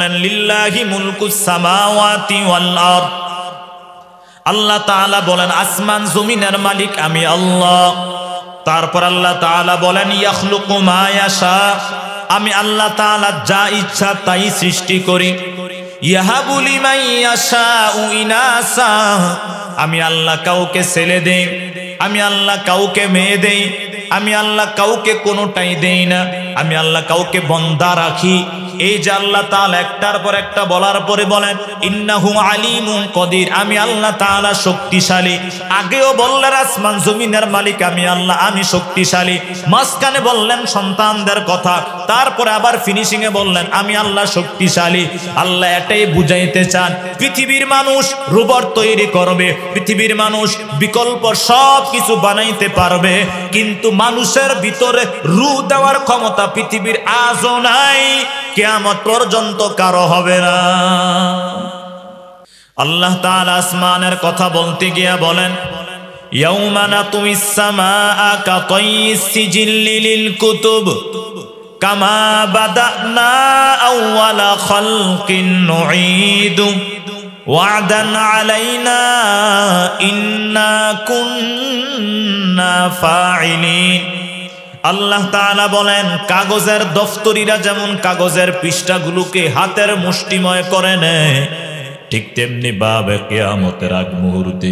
লিল্লাহি মুলকুস সামাওয়াতি ওয়াল আরদ। আল্লাহ তাআলা বলেন আসমান জমিনের মালিক আমি আল্লাহ। তারপর আল্লাহ তাআলা বলেন ইয়াখলুকু মা ইয়াশা, আমি আল্লাহ তাআলা যা ইচ্ছা তাই সৃষ্টি করি। ইয়াহাবু লিমান ইয়াশাউ ইনাসা, আমি আল্লাহ কাউকে ছেলে দেই, আমি আল্লাহ কাউকে মেয়ে দেই, আমি আল্লাহ কাউকে কোনোটাই দেই না, আমি আল্লাহ কাউকে বন্দা রাখি। এই যে আল্লাহ তাআলা একটার পর একটা বলার পরে বলেন ইন্নাহু আলিমুন কদির, আমি আল্লাহ তাআলা শক্তিশালী। আগেও বললেন আসমান জমিনের মালিক আমি আল্লাহ, আমি শক্তিশালী। মাঝখানে বললেন সন্তানদের কথা, তারপরে আবার ফিনিশিং এ বললেন আমি আল্লাহ শক্তিশালী। আল্লাহ এটাই বুঝাইতে চান পৃথিবীর মানুষ রোবট তৈরি করবে, পৃথিবীর মানুষ বিকল্প সব কিছু বানাইতে পারবে, কিন্তু মানুষের ভিতরে রূহ দেওয়ার ক্ষমতা পৃথিবীর আজও নাই, কিয়ামত পর্যন্ত কারো হবে না। আল্লাহ তাআলা আসমানের কথা বলতে গিয়া বলেন ইয়াউমা নাতুইস সামাআ কাতাইস সিজিল্লি লিল কুতুব কামা বাদানা আউওয়ালা খালকিন নুঈদু ওয়া'দান আলাইনা ইন্না কুন্না ফাইলিন। আল্লাহ তাআলা বলেন কাগজের দফতরিরা যেমন কাগজের পৃষ্ঠাগুলোকে হাতের মুষ্টিময় করে নেয়, ঠিক তেমনি ভাবে কিয়ামতের আগ মুহূর্তে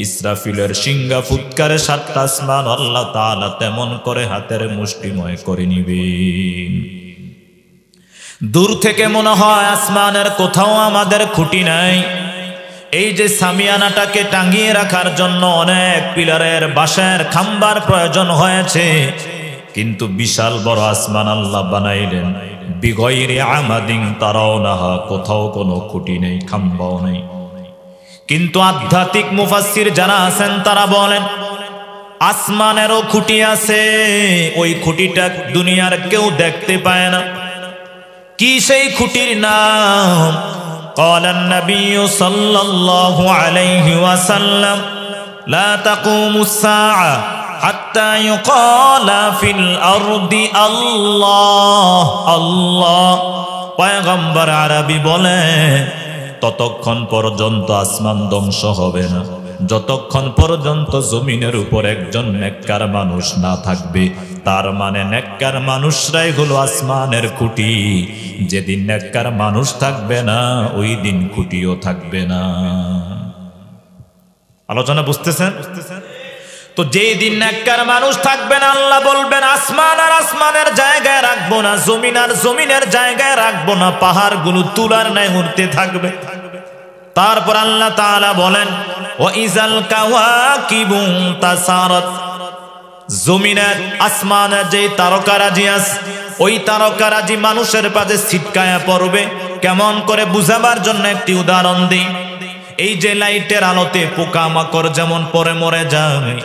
ইসরাফিলের সিংহা ফুৎকারে সাতটা আসমান আল্লাহ তাআলা তেমন করে হাতের মুষ্টিময় করে নিবেন। দূর থেকে মনে হয় আসমানের কোথাও আমাদের খুঁটি নাই। এই যে সামিয়ানাটাকে টাঙিয়ে রাখার জন্য অনেক পিলারের বাঁশের খাম্বার প্রয়োজন হয়েছে, কিন্তু বিশাল বড় আসমান আল্লাহ বানাইলেন বিগয়রি আমাদিন তারাউনাহা, কোথাও কোনো খুঁটি নেই, খাম্বাও নেই। কিন্তু আধ্যাত্মিক মুফাসসির যারা আছেন তারা বলেন আসমানেরও খুঁটি আছে, ওই খুঁটিটা দুনিয়ার কেউ দেখতে পায় না। কি সেই খুঁটির নাম? قال النبي صلى الله عليه وسلم لا تقوم الساعة حتى يقال في الأرض الله الله। পয়গম্বর আরবি বলেন ততক্ষণ পর্যন্ত আসমান ধ্বংস হবে না যতক্ষণ পর্যন্ত জমিনের উপর একজন নেককার মানুষ না থাকবে। তার মানে নেককার মানুষরাই হলো আসমানের খুঁটি। যেদিন নেককার মানুষ থাকবে না ওই দিন খুঁটিও থাকবে না। আলোচনা বুঝতেছেন? তো যেই দিন নেককার মানুষ থাকবে না আল্লাহ বলবেন আসমান আর আসমানের জায়গায় রাখবো না, জমিন আর জমিনের জায়গায় রাখবো না, পাহাড়গুলো তুলার ন্যায় উঠতে থাকবে। তারপর আল্লাহ তাআলা বলেন ওয়াইজাল কাওয়াকিবু তাসারাত, জমিনের আসমানের যে তারকারাজি আছে ওই তারকারাজি মানুষের পাশে ছিটকায়া পড়বে। কেমন করে বুঝাবার জন্য একটি উদাহরণ দিই। এই যে লাইটের আলোতে পোকামাকড় যেমন পরে মরে যায়,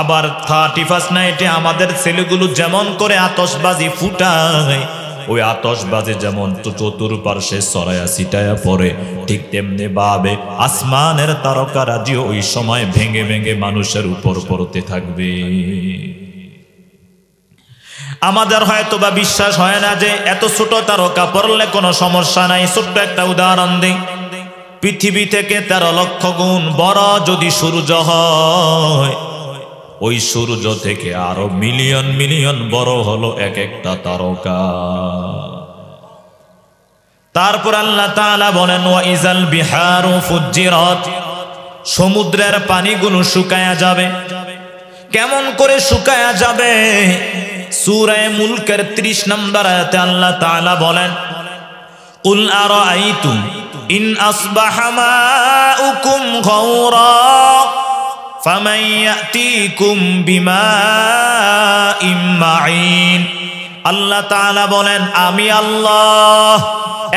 আবার 31 নাইটে আমাদের ছেলেগুলো যেমন করে আতশবাজি ফুটায়, ওই আতশবাজি যেমন চতুর্পার্শ্বে ছড়ায়া ছিটায়া পড়ে, ঠিক তেমনি ভাবে আসমানের তারকারাজিও ওই সময় ভেঙে ভেঙে মানুষের উপর পড়তে থাকবে। আমাদের হয়তো বা বিশ্বাস হয় না যে এত ছোট তারকা পড়লে কোনো সমস্যা নাই। ছোট্ট একটা উদাহরণ দিই। পৃথিবী থেকে 13 লক্ষ গুণ বড় যদি সূর্য হয়, ওই সূর্য থেকে আরো মিলিয়ন মিলিয়ন বড় হলো এক একটা তারকা। তারপর আল্লাহ তাআলা বলেন ওয়াইজাল বিহারু ফুজ্জিরাত, সমুদ্রের পানিগুলো শুকায়া যাবে। কেমন করে শুকায়া যাবে? সূরা মুলকের 30 নম্বর আয়াতে আল্লাহ তাআলা বলেন কুল আরাআইতুম ইন আসবাহা মাউকুম গাওরা ফামান ইয়াতিকুম বিমাইম মাঈন। আল্লাহ তাআলা বলেন আমি আল্লাহ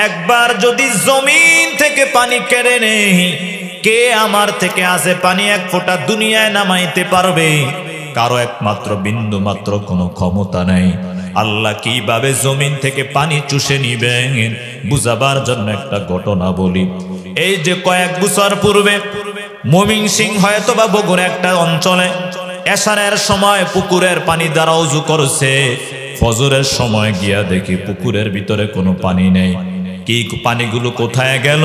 একবার যদি জমিন থেকে পানি কেড়ে নেই, কে আমার থেকে আসে পানি এক ফোঁটা দুনিয়ায় নামাইতে পারবে? কারো একমাত্র বিন্দু মাত্র কোনো ক্ষমতা নাই। আল্লাহ কিভাবে জমিন থেকে পানি চুষে নিবেন বুঝাবার জন্য একটা ঘটনা বলি। এই যে কয়েক বছর পূর্বে ময়মনসিংহ হয়তো বা বগুড়া একটা অঞ্চলে এশারের সময় পুকুরের পানি দ্বারা ওযু করছে, ফজরের সময় গিয়া দেখি পুকুরের ভিতরে কোনো পানি নেই। কি পানিগুলো কোথায় গেল?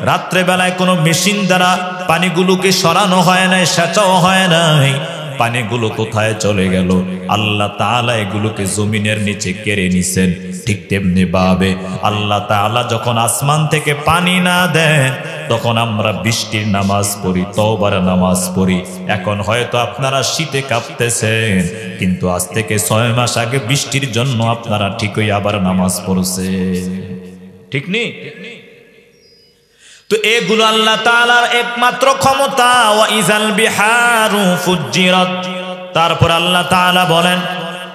রাত্রে বেলায় কোনো মেশিন দ্বারা পানিগুলোকে সরানো হয় নাই, সেচাও হয় নাই। পানিগুলো কোথায় চলে গেল? আল্লাহ তাআলা এগুলোকে জমিনের নিচে কেড়ে নিছেন। ঠিক তেমনি ভাবে আল্লাহ তাআলা যখন আসমান থেকে পানি না দেন, তখন আমরা বৃষ্টির নামাজ পড়ি, তওবার নামাজ পড়ি। এখন হয়তো আপনারা শীতে কাঁপতেছেন, কিন্তু আজ থেকে 6 মাস আগে বৃষ্টির জন্য আপনারা ঠিকই আবার নামাজ পড়ছেন। ঠিক নেই? তো এগুলো আল্লাহ তাআলার একমাত্র ক্ষমতা। ওয়া ইজাল বিহারু ফুজ্জিরাত। তারপর আল্লাহ তাআলা বলেন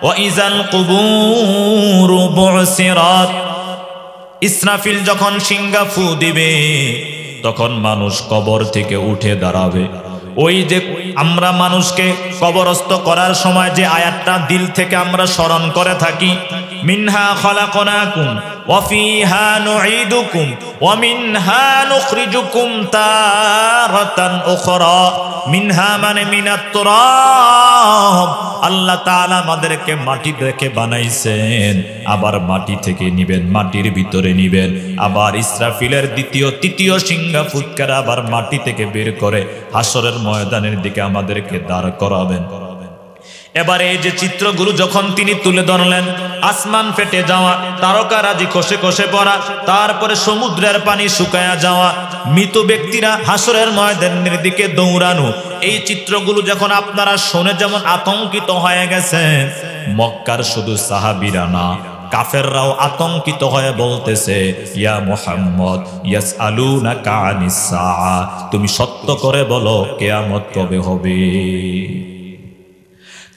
ওয়া ইজাল কুবুরু বুসিরাত। ইসরাফিল যখন সিংহা ফু দিবে, তখন মানুষ কবর থেকে উঠে দাঁড়াবে। ওই যে আমরা মানুষকে কবরস্থ করার সময় যে আয়াতটা দিল থেকে আমরা স্মরণ করে থাকি, মিনহা খলাকনাকুম ওয়া ফিহা নুঈদুকুম ওয়া মিনহা নুখরিজুকুম তারাতান উখরা। মিনহা মানে মিনাত তুরাব। আল্লাহ তাআলা আমাদেরকে মাটি থেকে বানাইছেন, আবার মাটি থেকে নিবেন, মাটির ভিতরে নিবেন। আবার ইসরাফিলের দ্বিতীয় তৃতীয় সিংহা ফুৎকার আবার মাটি থেকে বের করে হাসরের ময়দানের দিকে আমাদেরকে দাঁড় করাবেন। এবারে এই যে চিত্রগুলো যখন তিনি তুলে ধরলেন, আসমান ফেটে যাওয়া, তারকারাজি খসে খসে পড়া, তারপরে সমুদ্রের পানি শুকায়া যাওয়া, মৃত ব্যক্তিরা হাসরের ময়দানের দিকে দৌড়ানো, এই চিত্রগুলো যখন আপনারা শুনে যেমন আতঙ্কিত হয়ে গেছেন, মক্কার শুধু সাহাবীরা না, কাফেররাও আতঙ্কিত হয়ে বলতেছে, ইয়া মুহাম্মদ ইয়াসআলুনাকা আনিস সাআ, তুমি সত্য করে বলো কিয়ামত কবে হবে।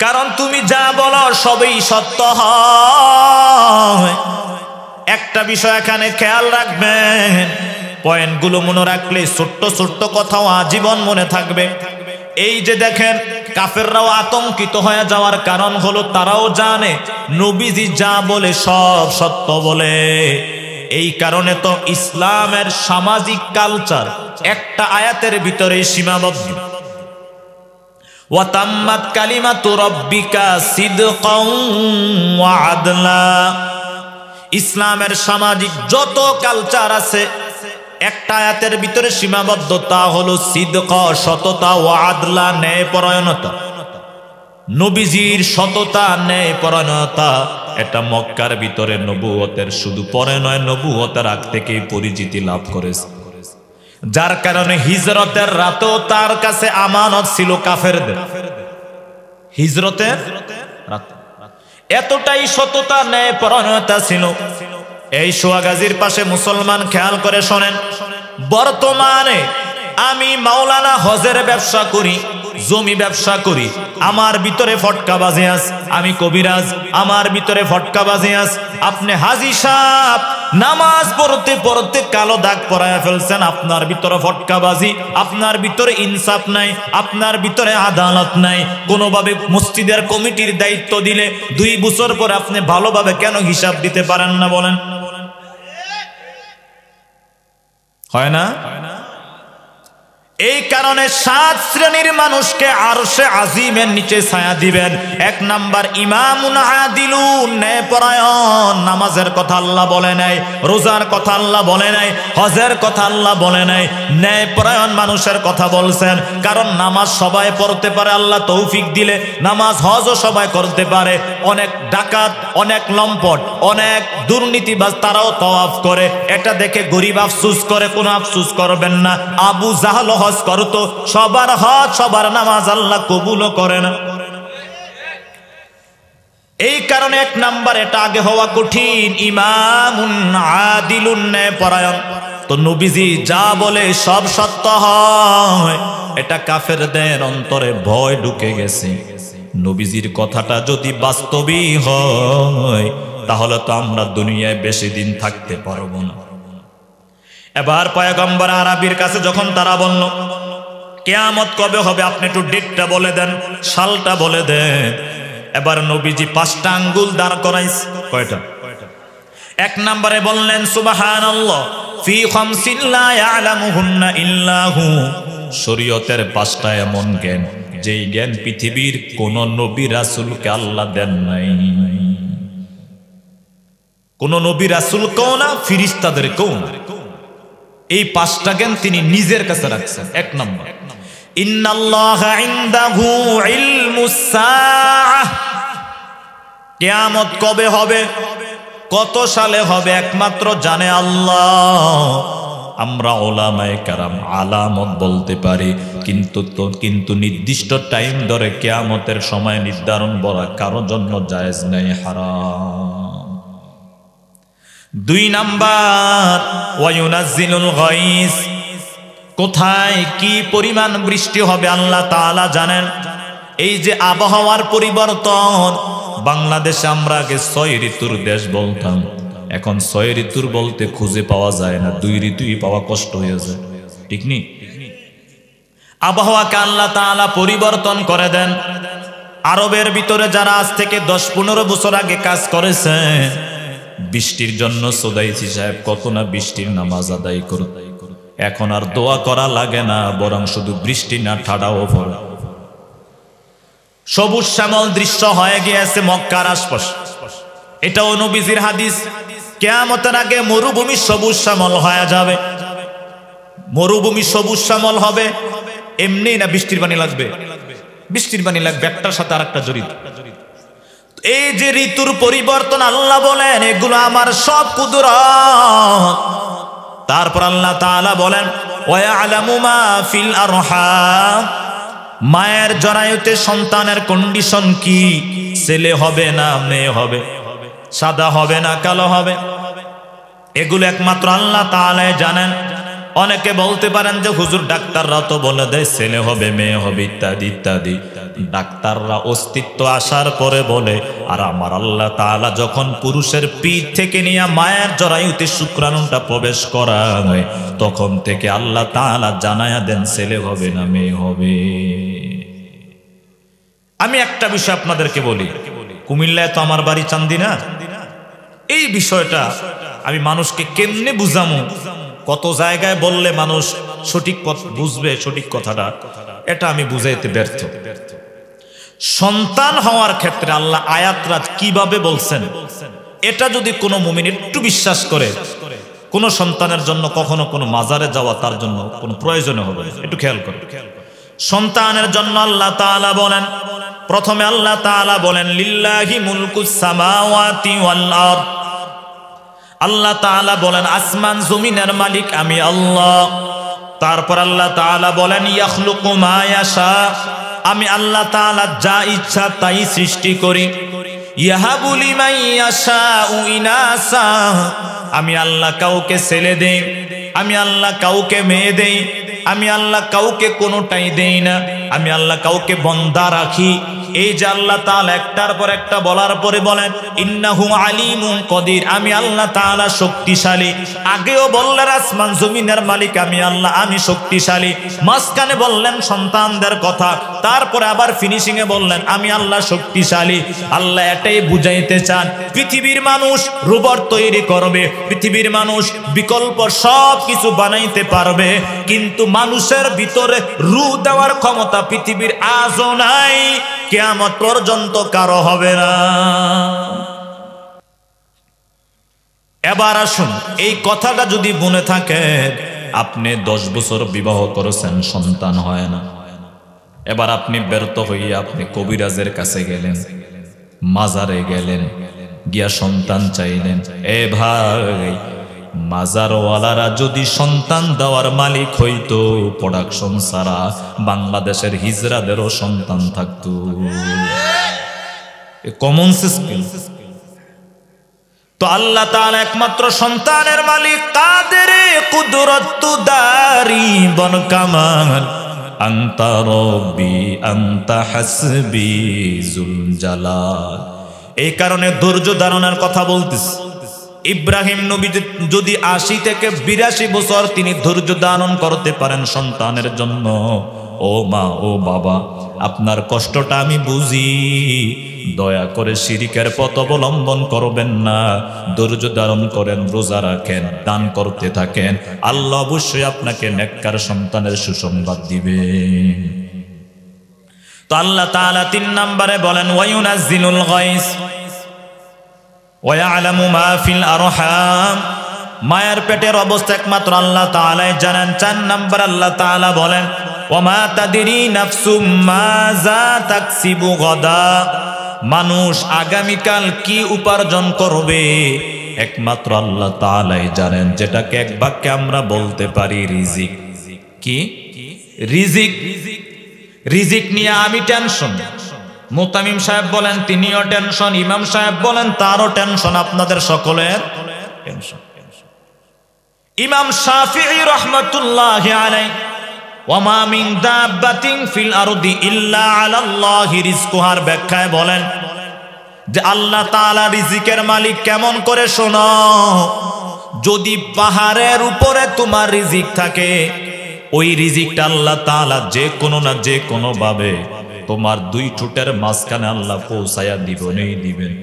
কারণ তুমি যা বলো সবই সত্য হয়। একটা বিষয় এখানে খেয়াল রাখবেন, পয়েন্টগুলো মনে রাখলে ছোট্ট ছোট্ট কথাও আজীবন মনে থাকবে। এই যে দেখেন, কাফেররাও আতঙ্কিত হয়ে যাওয়ার কারণ হলো তারাও জানে নবীজি যা বলে সব সত্য বলে। এই কারণে তো ইসলামের সামাজিক কালচার একটা আয়াতের ভিতরে সীমাবদ্ধ। ওয়া তাম্মাত কালিমাতু রাব্বিকা সিদকাও ওয়া আদলা। ইসলামের সামাজিক যত কালচার আছে একটা আয়াতের ভিতরে সীমাবদ্ধতা হলো সিদক, সততা, ওয়া আদলা, ন্যায়পরায়ণতা। নবীজির সততা, ন্যায়পরায়ণতা এটা মক্কার ভিতরে নবুয়তের শুধু পরে নয়, নবুয়তের আগ থেকেই পরিচিতি লাভ করেছে। যার কারণে হিজরতের রাতেও তার কাছে আমানত ছিল কাফেরদের। হিজরতের রাতে এতটাই সততা, ন্যায়পরায়ণতা ছিল। এই সোয়াগাজীর পাশে মুসলমান খেয়াল করে শোনেন, বর্তমানে আমি মাওলানা হজের ব্যবসা করি, জমি ব্যবসা করি, আমার ভিতরে ফটকাবাজি আছে। আমি কবিরাজ, আমার ভিতরে ফটকাবাজি আছে। আপনি হাজী সাহেব নামাজ পড়তে পড়তে কালো দাগ পরায়া ফেলছেন, আপনার ভিতরে ফটকাবাজি, আপনার ভিতরে ইনসাফ নাই, আপনার ভিতরে আদালত নাই। কোনোভাবে মসজিদের কমিটির দায়িত্ব দিলে 2 বছর পর আপনি ভালোভাবে কেন হিসাব দিতে পারেন না বলেন? হয় না? এই কারণে 7 শ্রেণীর মানুষকে আরশে আজিমের নিচে ছায়া দিবেন। 1 নাম্বার ইমামুন আদিলুন, ন্যায়পরায়ণ। নামাজের কথা আল্লাহ বলে নাই, রোজার কথা আল্লাহ বলে নাই, হজের কথা আল্লাহ বলে নাই, ন্যায়পরায়ণ মানুষের কথা বলছেন। কারণ নামাজ সবাই পড়তে পারে আল্লাহ তৌফিক দিলে, নামাজ হজও সবাই করতে পারে। অনেক ডাকাত, অনেক লম্পট, অনেক দুর্নীতিবাজ তারাও তওয়াফ করে, এটা দেখে গরিব আফসোস করে। কোনো আফসোস করবেন না। আবু জাহল হজ করতো, সবার হজ সবার নামাজ আল্লাহ কবুলও করে না। এই কারণে 1 নাম্বার এটা আগে হওয়া কঠিন, ইমামুন আদিলুন, ন্যায়পরায়ণ। তো নবীজি যা বলে সব সত্য হয়, এটা কাফেরদের অন্তরে ভয় ঢুকে গেছে। নবীজির কথাটা যদি বাস্তবই হয়, তাহলে তো আমরা দুনিয়ায় বেশি দিন থাকতে পারবো না। এবার পয়গম্বর আরবীর কাছে যখন তারা বলল কিয়ামত কবে হবে, আপনি একটু ডেটটা বলে দেন, সালটা বলে দেন। এবার নবীজি 5টা আঙ্গুল দাঁড় করাইছে। কয়টা? 1 নম্বরে বললেন সুবহানাল্লাহ ফি খামসিন লা ইয়ালামুহুন্না ইল্লাহু। শরীয়তের 5টা এমন জ্ঞান, যেই জ্ঞান পৃথিবীর কোন নবী রাসূলকে আল্লাহ দেন নাই। কোন নবী রাসূল কেউ না, ফিরিস্তাদের কেউ না। এই 5টা জ্ঞান তিনি নিজের কাছে রাখছেন। 1 নম্বর, ইন্নাল্লাহা ইনদাহু ইলমুস সাআহ, কিয়ামত কবে হবে, কত সালে হবে একমাত্র জানে আল্লাহ। আমরা উলামায়ে কেরাম আলামত বলতে পারি, কিন্তু নির্দিষ্ট টাইম ধরে কিয়ামতের সময় নির্ধারণ বলা কারো জন্য জায়েজ নাই, হারাম। 2 নাম্বার, ওয়ায়ুনাজ্জিলুল গায়স, কোথায় কি পরিমাণ বৃষ্টি হবে আল্লাহ তাআলা জানেন। এই যে আবহাওয়ার পরিবর্তন, বাংলাদেশে আমরা আগে 6 ঋতুর দেশ বলতাম, এখন 6 ঋতুর বলতে খুঁজে পাওয়া যায় না, 2 ঋতুই পাওয়া কষ্ট হয়ে যায়, ঠিক নি? আবহাওয়াকে আল্লাহ তাআলা পরিবর্তন করে দেন। আরবের ভিতরে যারা আজ থেকে 10-15 বছর আগে কাজ করেছে, বৃষ্টির জন্য সুদাইসি সাহেব কত না বৃষ্টির নামাজ আদায় করত। এখন আর দোয়া করা লাগে না, বরং শুধু বৃষ্টি না ঠাডাও পড়ে। সবুজ শ্যামল দৃশ্য হয়ে গিয়েছে মক্কার আশপাশ। এটাও নবীজির হাদিস। কিয়ামতের আগে মরুভূমি সবুজ শ্যামল হয়ে যাবে। মরুভূমি সবুজ শ্যামল হবে এমনি না, বৃষ্টির পানি লাগবে, বৃষ্টির পানি লাগবে, একটার সাথে আরেকটা জড়িত। এই যে ঋতুর পরিবর্তন আল্লাহ বলেন, এগুলো আমার সব কুদরত। তারপর আল্লাহ তাআলা বলেন, ওয়ায়ালামু মা ফিল আরহাম, মায়ের জরায়ুতে সন্তানের কন্ডিশন কি, ছেলে হবে না মেয়ে হবে, সাদা হবে না কালো হবে, এগুলো একমাত্র আল্লাহ তাআলাই জানেন। অনেকে বলতে পারেন যে হুজুর ডাক্তাররা তো বলে দেয় ছেলে হবে মেয়ে হবে ইত্যাদি ইত্যাদি। ডাক্তাররা অস্তিত্ব আসার পরে বলে, আর আমার আল্লাহ তাআলা যখন পুরুষের পিঠ থেকে নিয়ে মায়ের জরায়ুতে শুক্রাণুটা প্রবেশ করায়, তখন থেকে আল্লাহ তাআলা জানায়া দেন ছেলে হবে না মেয়ে হবে। আমি একটা বিষয় আপনাদেরকে বলি, কুমিল্লায় তো আমার বাড়ি চান্দিনা। এই বিষয়টা আমি মানুষকে কেমনে বুঝামু, কত জায়গায় বললে মানুষ সঠিক বুঝবে সঠিক কথাটা, এটা আমি বুঝাইতে ব্যর্থ। সন্তান হওয়ার ক্ষেত্রে আল্লাহ আয়াতরা কিভাবে বলছেন, এটা যদি কোনো মুমিন একটু বিশ্বাস করে, কোন সন্তানের জন্য কখনো কোনো মাজারে যাওয়া তার জন্য কোনো প্রয়োজন হবে না। একটু খেয়াল করুন, সন্তানের জন্য আল্লাহ তাআলা বলেন, প্রথমে আল্লাহ তাআলা বলেন লিল্লাহি মুলকুস সামাওয়াতি ওয়াল আরদ, আল্লাহ তাআলা বলেন আসমান জমিনের মালিক আমি আল্লাহ। তারপর আল্লাহ তাআলা বলেন ইয়াখলুকু মা ইয়াশা, আমি আল্লাহ তাআলা যা ইচ্ছা তাই সৃষ্টি করি। ইয়াহাবু লিমান ইয়াশাউ ইনাসা, আমি আল্লাহ কাউকে ছেলে দেই, আমি আল্লাহ কাউকে মেয়ে দেই, আমি আল্লাহ কাউকে কোনোটাই দেই না, আমি আল্লাহ কাউকে বন্দা রাখি। এই যে আল্লাহ তাআলা একটার পর একটা বলার পরে বলেন ইন্নাহু আলিমুন কদির, আমি আল্লাহ তাআলা শক্তিশালী। আগেও বললেন আসমান জমিনের মালিক আমি আল্লাহ, আমি শক্তিশালী। মাঝখানে বললেন সন্তানদের কথা, তারপরে আবার ফিনিশিং এ বললেন আমি আল্লাহ শক্তিশালী। আল্লাহ এটাই বুঝাইতে চান, পৃথিবীর মানুষ রোবট তৈরি করবে, পৃথিবীর মানুষ বিকল্প সব কিছু বানাইতে পারবে, কিন্তু মানুষের ভিতরে রূহ দেওয়ার ক্ষমতা পৃথিবীর আজও নাই, কিয়ামত পর্যন্ত কারো হবে না। এবার আসুন, এই কথাটা যদি মনে থাকে, আপনি 10 বছর বিবাহ করেছেন, সন্তান হয় না, এবার আপনি ব্যর্থ হইয়া আপনি কবিরাজের কাছে গেলেন, মাজারে গেলেন, গিয়া সন্তান চাইলেন। এ ভাই, মাজারওয়ালারা যদি সন্তান দেওয়ার মালিক হইতো, প্রোডাকশন ছাড়া বাংলাদেশের হিজড়াদেরও সন্তান থাকতো। Common sense. তো আল্লাহ তাআলা একমাত্র সন্তানের মালিক, কাদেরে কুদরত দারি বন কামাল, আনতা রব্বি আনতা হাসবি জুল জালাল। এই কারণে ধৈর্য ধারণের কথা বলতেছি। ইব্রাহিম নবী যদি 80 থেকে 82 বছর তিনি ধৈর্য ধারণ করতে পারেন সন্তানের জন্য, ও মা ও বাবা আপনার কষ্টটা আমি বুঝি, দয়া করে শিরকের পথ অবলম্বন করবেন না, ধৈর্য ধারণ করেন, রোজা রাখেন, দান করতে থাকেন, আল্লাহ অবশ্যই আপনাকে নেককার সন্তানের সুসংবাদ দিবে। তো আল্লাহ তাআলা 3 নম্বরে বলেন ওয়ায়ুনাজ্জিলুল গায়স, ওয়া ইয়ালামু মা ফিল আরহাম, মায়ের পেটের অবস্থা একমাত্র আল্লাহ তাআলাই জানেন। 4 নাম্বার আল্লাহ তাআলা বলেন ওয়া মা তাদরি নাফসুম মাযা তাকসিবু গাদা, মানুষ আগামীকাল কি উপার্জন করবে একমাত্র আল্লাহ তাআলাই জানেন, যেটাকে এক বাক্যে আমরা বলতে পারি রিজিক। কি রিজিক? রিজিক নিয়ে আমি টেনশন, মুতামিম সাহেব বলেন তিনিও টেনশন, ইমাম সাহেব বলেন তারও টেনশন, আপনাদের সকলের টেনশন। ইমাম শাফিঈ রাহমাতুল্লাহি আলাইহি ওয়া মা মিন দাব্বাতিন ফিল আরদি ইল্লা আলাল্লাহি রিজকুহার ব্যাখ্যায় বলেন যে আল্লাহ তাআলা রিজিকের মালিক কেমন করে শোনো, যদি পাহাড়ের উপরে তোমার রিজিক থাকে, ওই রিজিকটা আল্লাহ তাআলা যে কোনো না যে কোনো ভাবে তোমার 2 ঠোঁটের মাঝখানে আল্লাহ পৌঁছায়া দিবেন।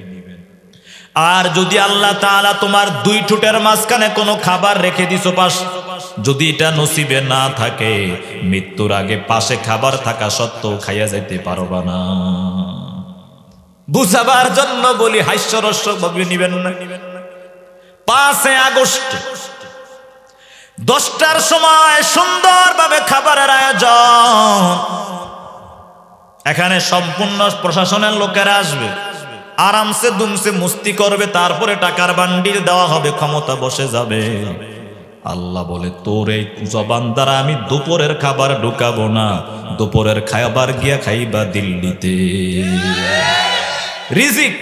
আর যদি আল্লাহ তাআলা তোমার 2 ঠোঁটের মাঝখানে কোনো খাবার রেখে দিছো পাশ, যদি এটা নসিবে না থাকে, মৃত্যুর আগে পাশে খাবার থাকা সত্ত্বেও খাইয়া যাইতে পারবা না। বুঝাবার জন্য বলি, হাস্যরস্যক ভাবে নিবেন না। 5 আগস্ট 10টার সময় সুন্দরভাবে খাবারের আয়োজন, এখানে সম্পূর্ণ প্রশাসনের লোকেরা আসবে, আরামসে দুমসে মুস্তি করবে, তারপরে টাকার বান্ডিল দেওয়া হবে, ক্ষমতা বসে যাবে। আল্লাহ বলে তোর এই জবান দ্বারা আমি দুপুরের খাবার ঢুকাবো না, দুপুরের খাবার গিয়া খাইবা দিল্লিতে। রিজিক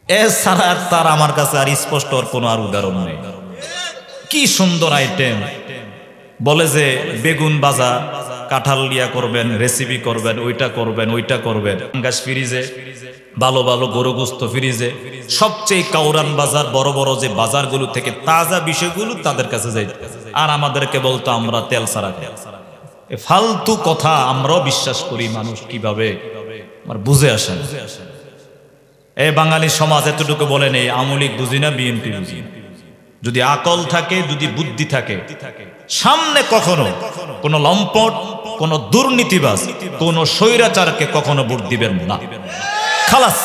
এছাড়া তার আমার কাছে আর স্পষ্ট কোনো আর উদাহরণ নেই। কি সুন্দর আইটেম, বলে যে বেগুন ভাজা, কাঁঠাল লিয়া করবেন, রেসিপি করবেন, ওইটা করবেন, গাছ ফ্রিজে, ভালো ভালো গরু গোস্ত ফ্রিজে, সবচেয়ে কাউরান বাজার, বড় বড় যে বাজারগুলো থেকে তাজা বিষয়গুলো তাদের কাছে যাই, আর আমাদেরকে বলতো আমরা তেল ছাড়া খাই। ফালতু কথা আমরাও বিশ্বাস করি, মানুষ কিভাবে আমার বুঝে আসেন। এই বাঙালি সমাজ এতটুকু বলে নেই, আওয়ামী লীগ বুঝি না, বিএনপি বুঝি না। যদি আকল থাকে, যদি বুদ্ধি থাকে, সামনে কখনো কোন লম্পট, কোন দুর্নীতিবাজ, কোন স্বৈরাচারকে কখনো ভোট দিবেন না। খালাস।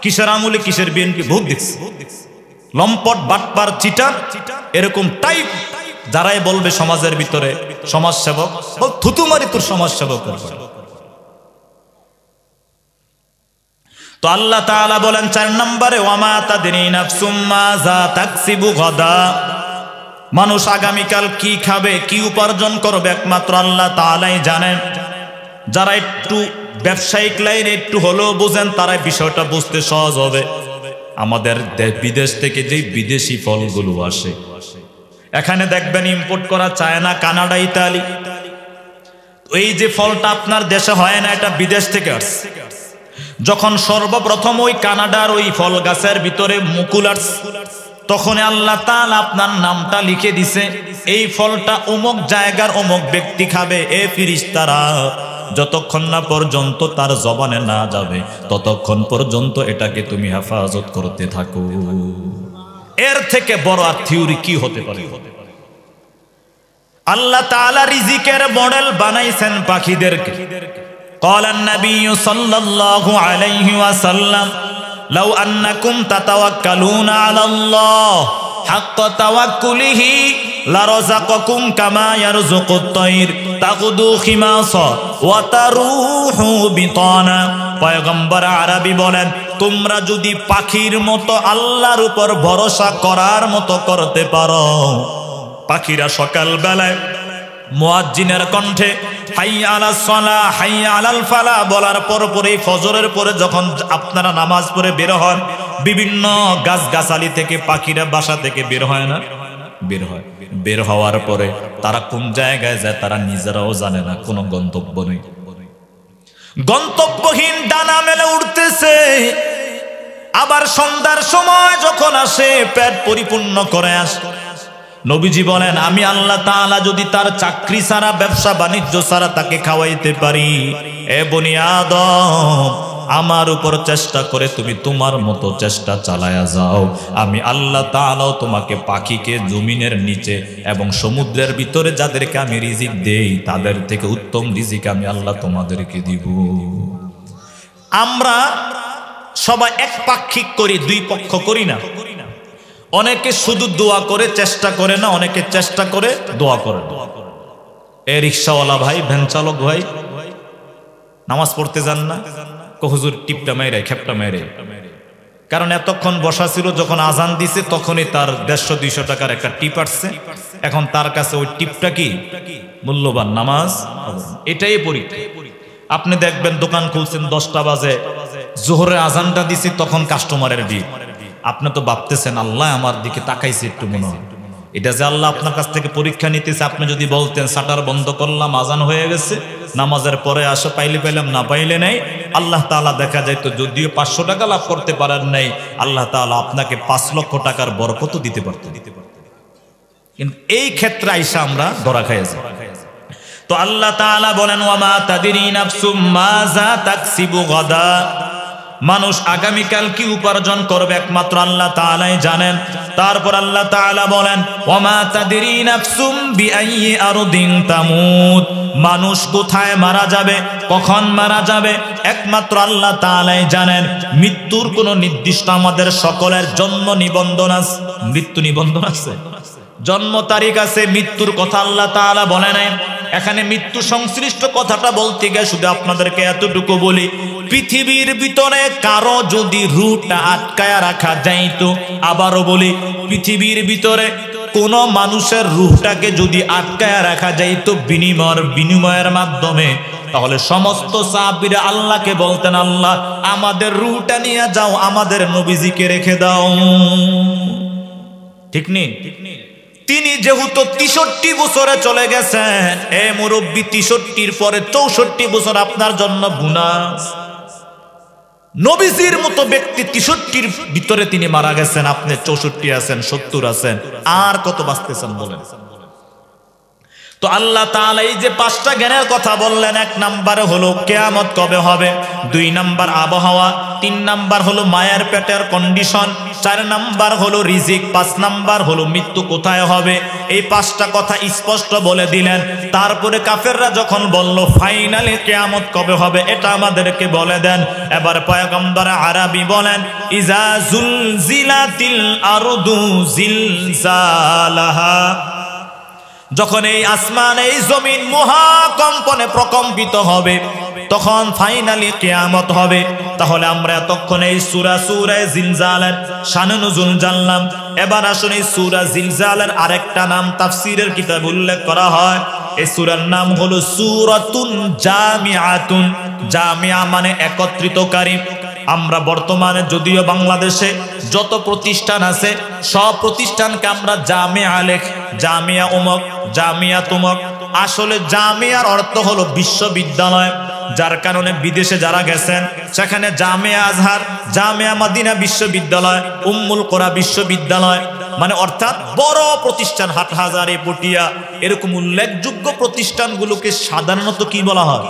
কিসের আমলে কিসের বিএনপি ভোট দিচ্ছে? লম্পট, বাটপার, চিটার, এরকম টাইপ যারাই বলবে সমাজের ভিতরে সমাজসেবক, থুতুমারি তোর সমাজসেবক। তো আল্লাহ তাআলা বলেন 4 নম্বরে ওয়া মা তাদরি নাফসুম মাযা তাকসিবু গাদা, মানুষ আগামীকাল কি খাবে, কি উপার্জন করবে একমাত্র আল্লাহ তাআলাই জানেন। যারা একটু ব্যবসায়িক লাইনে একটু হলেও বুঝেন, তারা বিষয়টা বুঝতে সহজ হবে। আমাদের বিদেশ থেকে যে বিদেশি ফলগুলো আসে, এখানে দেখবেন ইম্পোর্ট করা চায়না, কানাডা, ইতালি, এই যে ফলটা আপনার দেশে হয় না, এটা বিদেশ থেকে আসছে। যখন সর্বপ্রথম ওই কানাডার ওই ফল গাছের ভিতরে মুকুল আসছে, তখন আল্লাহ তাআলা আপনার নামটা লিখে দিছে, এই ফলটা অমুক জায়গার অমুক ব্যক্তি খাবে। এ ফেরেশতারা যতক্ষণ না পর্যন্ত তার জবানে না যাবে, ততক্ষণ পর্যন্ত এটাকে তুমি হেফাজত করতে থাকো। এর থেকে বড় আর থিওরি কি হতে পারে? আল্লাহ তাআলা রিজিকের মডেল বানাইছেন পাখিদেরকে। قال النبي صلى الله عليه وسلم لو أنكم تتوكلون على الله حق توكله لرزقكم كما يرزق الطير تغدو خماصا وتروح بطانا। পয়গম্বর আরবি বলেন, তোমরা যদি পাখির মতো আল্লাহর উপর ভরসা করার মতো করতে পারো, পাখিরা সকাল বেলায় মুয়াজ্জিনের কণ্ঠে হাইয়া আলাস সালাহ হাইয়া আলাল ফালাহ বলার পরপরই ফজরের পরে যখন আপনারা নামাজ পড়ে বের হন, বিভিন্ন গাছগাছালি থেকে পাখিরা বাসা থেকে বের হয় না, বের হয়। বের হওয়ার পরে তারা কোন জায়গায় যায় তারা নিজেরাও জানে না, কোনো গন্তব্য নেই, গন্তব্যহীন ডানা মেলে উঠতেছে। আবার সন্ধ্যার সময় যখন আসে, পেট পরিপূর্ণ করে আসে। নবীজি বলেন, আমি আল্লাহ তাআলা যদি তার চাকরি ছাড়া, ব্যবসা বাণিজ্য ছাড়া তাকে খাওয়াইতে পারি, এ বনি আদম, আমার উপর চেষ্টা করে তুমি তোমার মতো চেষ্টা চালায়া যাও, আমি আল্লাহ তাআলাও তোমাকে পাখিকে জমিনের নিচে এবং সমুদ্রের ভিতরে যাদেরকে আমি রিজিক দেই, তাদের থেকে উত্তম রিজিক আমি আল্লাহ তোমাদেরকে দিব। আমরা সবাই এক পাক্ষিক করি, দুই পক্ষ করি না। অনেকে শুধু দোয়া করে চেষ্টা করে না, অনেকে চেষ্টা করে দোয়া করে। এ রিক্সাওয়ালা ভাই, ভ্যান চালক ভাই নামাজ পড়তে যান না, হুজুর টিপটা মেরে খেপটা মেরে, কারণ এতক্ষণ বসা ছিল, যখন আজান দিছে তখনই তার 150-200 টাকার একটা টিপ আসছে। এখন তার কাছে ওই টিপটা কি মূল্যবান, নামাজ এটাই পরীক্ষা। আপনি দেখবেন দোকান খুলছেন 10টা বাজে, জোহরের আজানটা দিছি, তখন কাস্টমারের ভিড়। আপনি তো ভাবতেছেন আল্লাহ আমার দিকে তাকাইছে একটু মনে হয়, এটা যে আল্লাহ আপনার কাছ থেকে পরীক্ষা নিতেছে। আপনি যদি বলতেন শাটার বন্ধ করলাম, আজান হয়ে গেছে, নামাজের পরে আসো, পাইলে পাইলাম, না পাইলে নাই, আল্লাহ তাআলা দেখা যায় তো যদিও 500 টাকা লাভ করতে পারেন নাই, আল্লাহ তাআলা আপনাকে 5 লক্ষ টাকার বরকত দিতে পারতেন। কিন্তু এই ক্ষেত্রে আইসা আমরা ধরা খাইছি। তো আল্লাহ তাআলা বলেন ওয়ামা তাদরি নাফসুম মাযা তাকসিবু গাদা, মানুষ আগামীকাল কি উপার্জন করবে একমাত্র আল্লাহ তাআলাই জানেন। তারপর আল্লাহ তাআলা বলেন ওয়ামা তাদরি নাফসুম বিআইয়ি আরদিন তামুত, মানুষ কোথায় মারা যাবে, কখন মারা যাবে একমাত্র আল্লাহ তাআলাই জানেন। মৃত্যুর কোনো নির্দিষ্ট আমাদের সকলের জন্ম নিবন্ধন আছে, মৃত্যু নিবন্ধন আছে, জন্ম তারিখ আছে, মৃত্যুর কথা আল্লাহ তাআলা বলে নাই। এখানে মৃত্যু সংশ্লিষ্ট কথাটা বলতে গিয়ে শুধু আপনাদেরকে এতটুকু বলি, পৃথিবীর ভিতরে কারো যদি রূহটা আটকায়া রাখা যাইতো, আবারও বলি পৃথিবীর ভিতরে কোন মানুষের রূহটাকে যদি আটকায়া রাখা যাইতো বিনিময়ের মাধ্যমে, তাহলে সমস্ত সাহাবীরা আল্লাহকে বলতেন আল্লাহ আমাদের রূহটা নিয়ে যাও, আমাদের নবীজিকে রেখে দাও। ঠিক নেই? তিনি যেহেতু 63 বছরে চলে গেছেন, এ মুরব্বী 63-র পরে 64 বছর আপনার জন্য বোনাস। নবীজির মতো ব্যক্তি 63-র ভিতরে তিনি মারা গেছেন, আপনি 64 আছেন, 70 আছেন, আর কত বাঁচতেছেন বলেন? তো আল্লাহ তাআলা এই যে 5টা জ্ঞানের কথা বললেন, 1 নাম্বারে হলো কিয়ামত কবে হবে, 2 নাম্বার আবহাওয়া, 3 নাম্বার হলো মায়ের পেটের কন্ডিশন, 4 নাম্বার হলো রিজিক, 5 নাম্বার হলো মৃত্যু কোথায় হবে। এই 5টা কথা স্পষ্ট বলে দিলেন। তারপরে কাফেররা যখন বলল ফাইনালি কিয়ামত কবে হবে এটা আমাদেরকে বলে দেন, এবার পয়গম্বর আরবি বলেন ইজা জুলজিলাতিল আরদু জিলজালাহা, যখন এই আসমান এই জমিন মহাকম্পনে প্রকম্পিত হবে তখন ফাইনালি কিয়ামত হবে। তাহলে আমরা এতক্ষণ এই সূরা জিলজালের শানে নুজুল জানলাম। এবার আসুন এই সূরা জিলজালের আরেকটা নাম তাফসীরের কিতাবে উল্লেখ করা হয়, এই সূরার নাম হলো সূরাতুন জামিআতুন। জামিয়া মানে একত্রিতকারী। আমরা বর্তমানে যদিও বাংলাদেশে যত প্রতিষ্ঠান আছে সব প্রতিষ্ঠানকে আমরা জামিয়া লেখ, জামিয়া উমক, জামিয়া তুমক। আসলে জামিয়ার অর্থ হলো বিশ্ববিদ্যালয়, যার কারণে বিদেশে যারা গেছেন সেখানে জামিয়া আজহার, জামিয়া মদিনা বিশ্ববিদ্যালয়, উম্মুল কোরা বিশ্ববিদ্যালয়, মানে অর্থাৎ বড় প্রতিষ্ঠান, হাটহাজারী, পটিয়া, এরকম উল্লেখযোগ্য প্রতিষ্ঠানগুলোকে সাধারণত কি বলা হয়?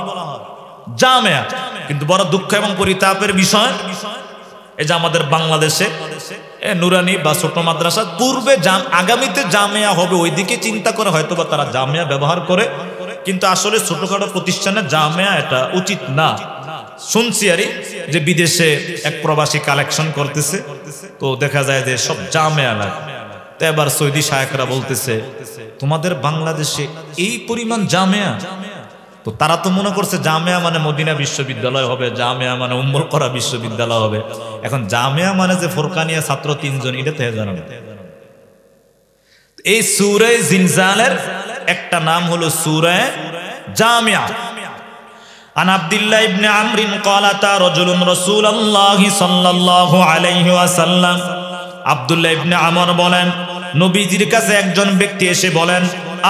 জামিয়া। কিন্তু বড় দুঃখ এবং পরিতাপের বিষয় এই যে আমাদের বাংলাদেশে নুরানি বা ছোট মাদ্রাসা পূর্বে আগামীতে জামিয়া হবে ওইদিকে চিন্তা করে হয়তো বা তারা জামিয়া ব্যবহার করে, কিন্তু আসলে ছোটখাটো প্রতিষ্ঠানে জামিয়া এটা উচিত না। শুনছি আরে যে বিদেশে এক প্রবাসী কালেকশন করতেছে, তো দেখা যায় যে সব জামিয়া লাগে। তো এবার সৌদি শায়েখরা বলতেছে তোমাদের বাংলাদেশে এই পরিমাণ জামিয়া, তো তারা তো মনে করছে জামিয়া মানে মদিনা বিশ্ববিদ্যালয় হবে, জামিয়া মানে উম্মুল কোরা বিশ্ববিদ্যালয় হবে। এখন জামিয়া মানে যে ফোরকানিয়া ছাত্র 3 জন, এটা তো জানা না। এই সূরা জিলজালের একটা নাম হলো সূরা জামিয়া। আন আব্দুল্লাহ ইবনে আমর قال তা রাজুলুন রাসূলুল্লাহ সাল্লাল্লাহু আলাইহি ওয়াসাল্লাম, আব্দুল্লাহ ইবনে আমর বলেন নবীজির কাছে একজন ব্যক্তি এসে বলেন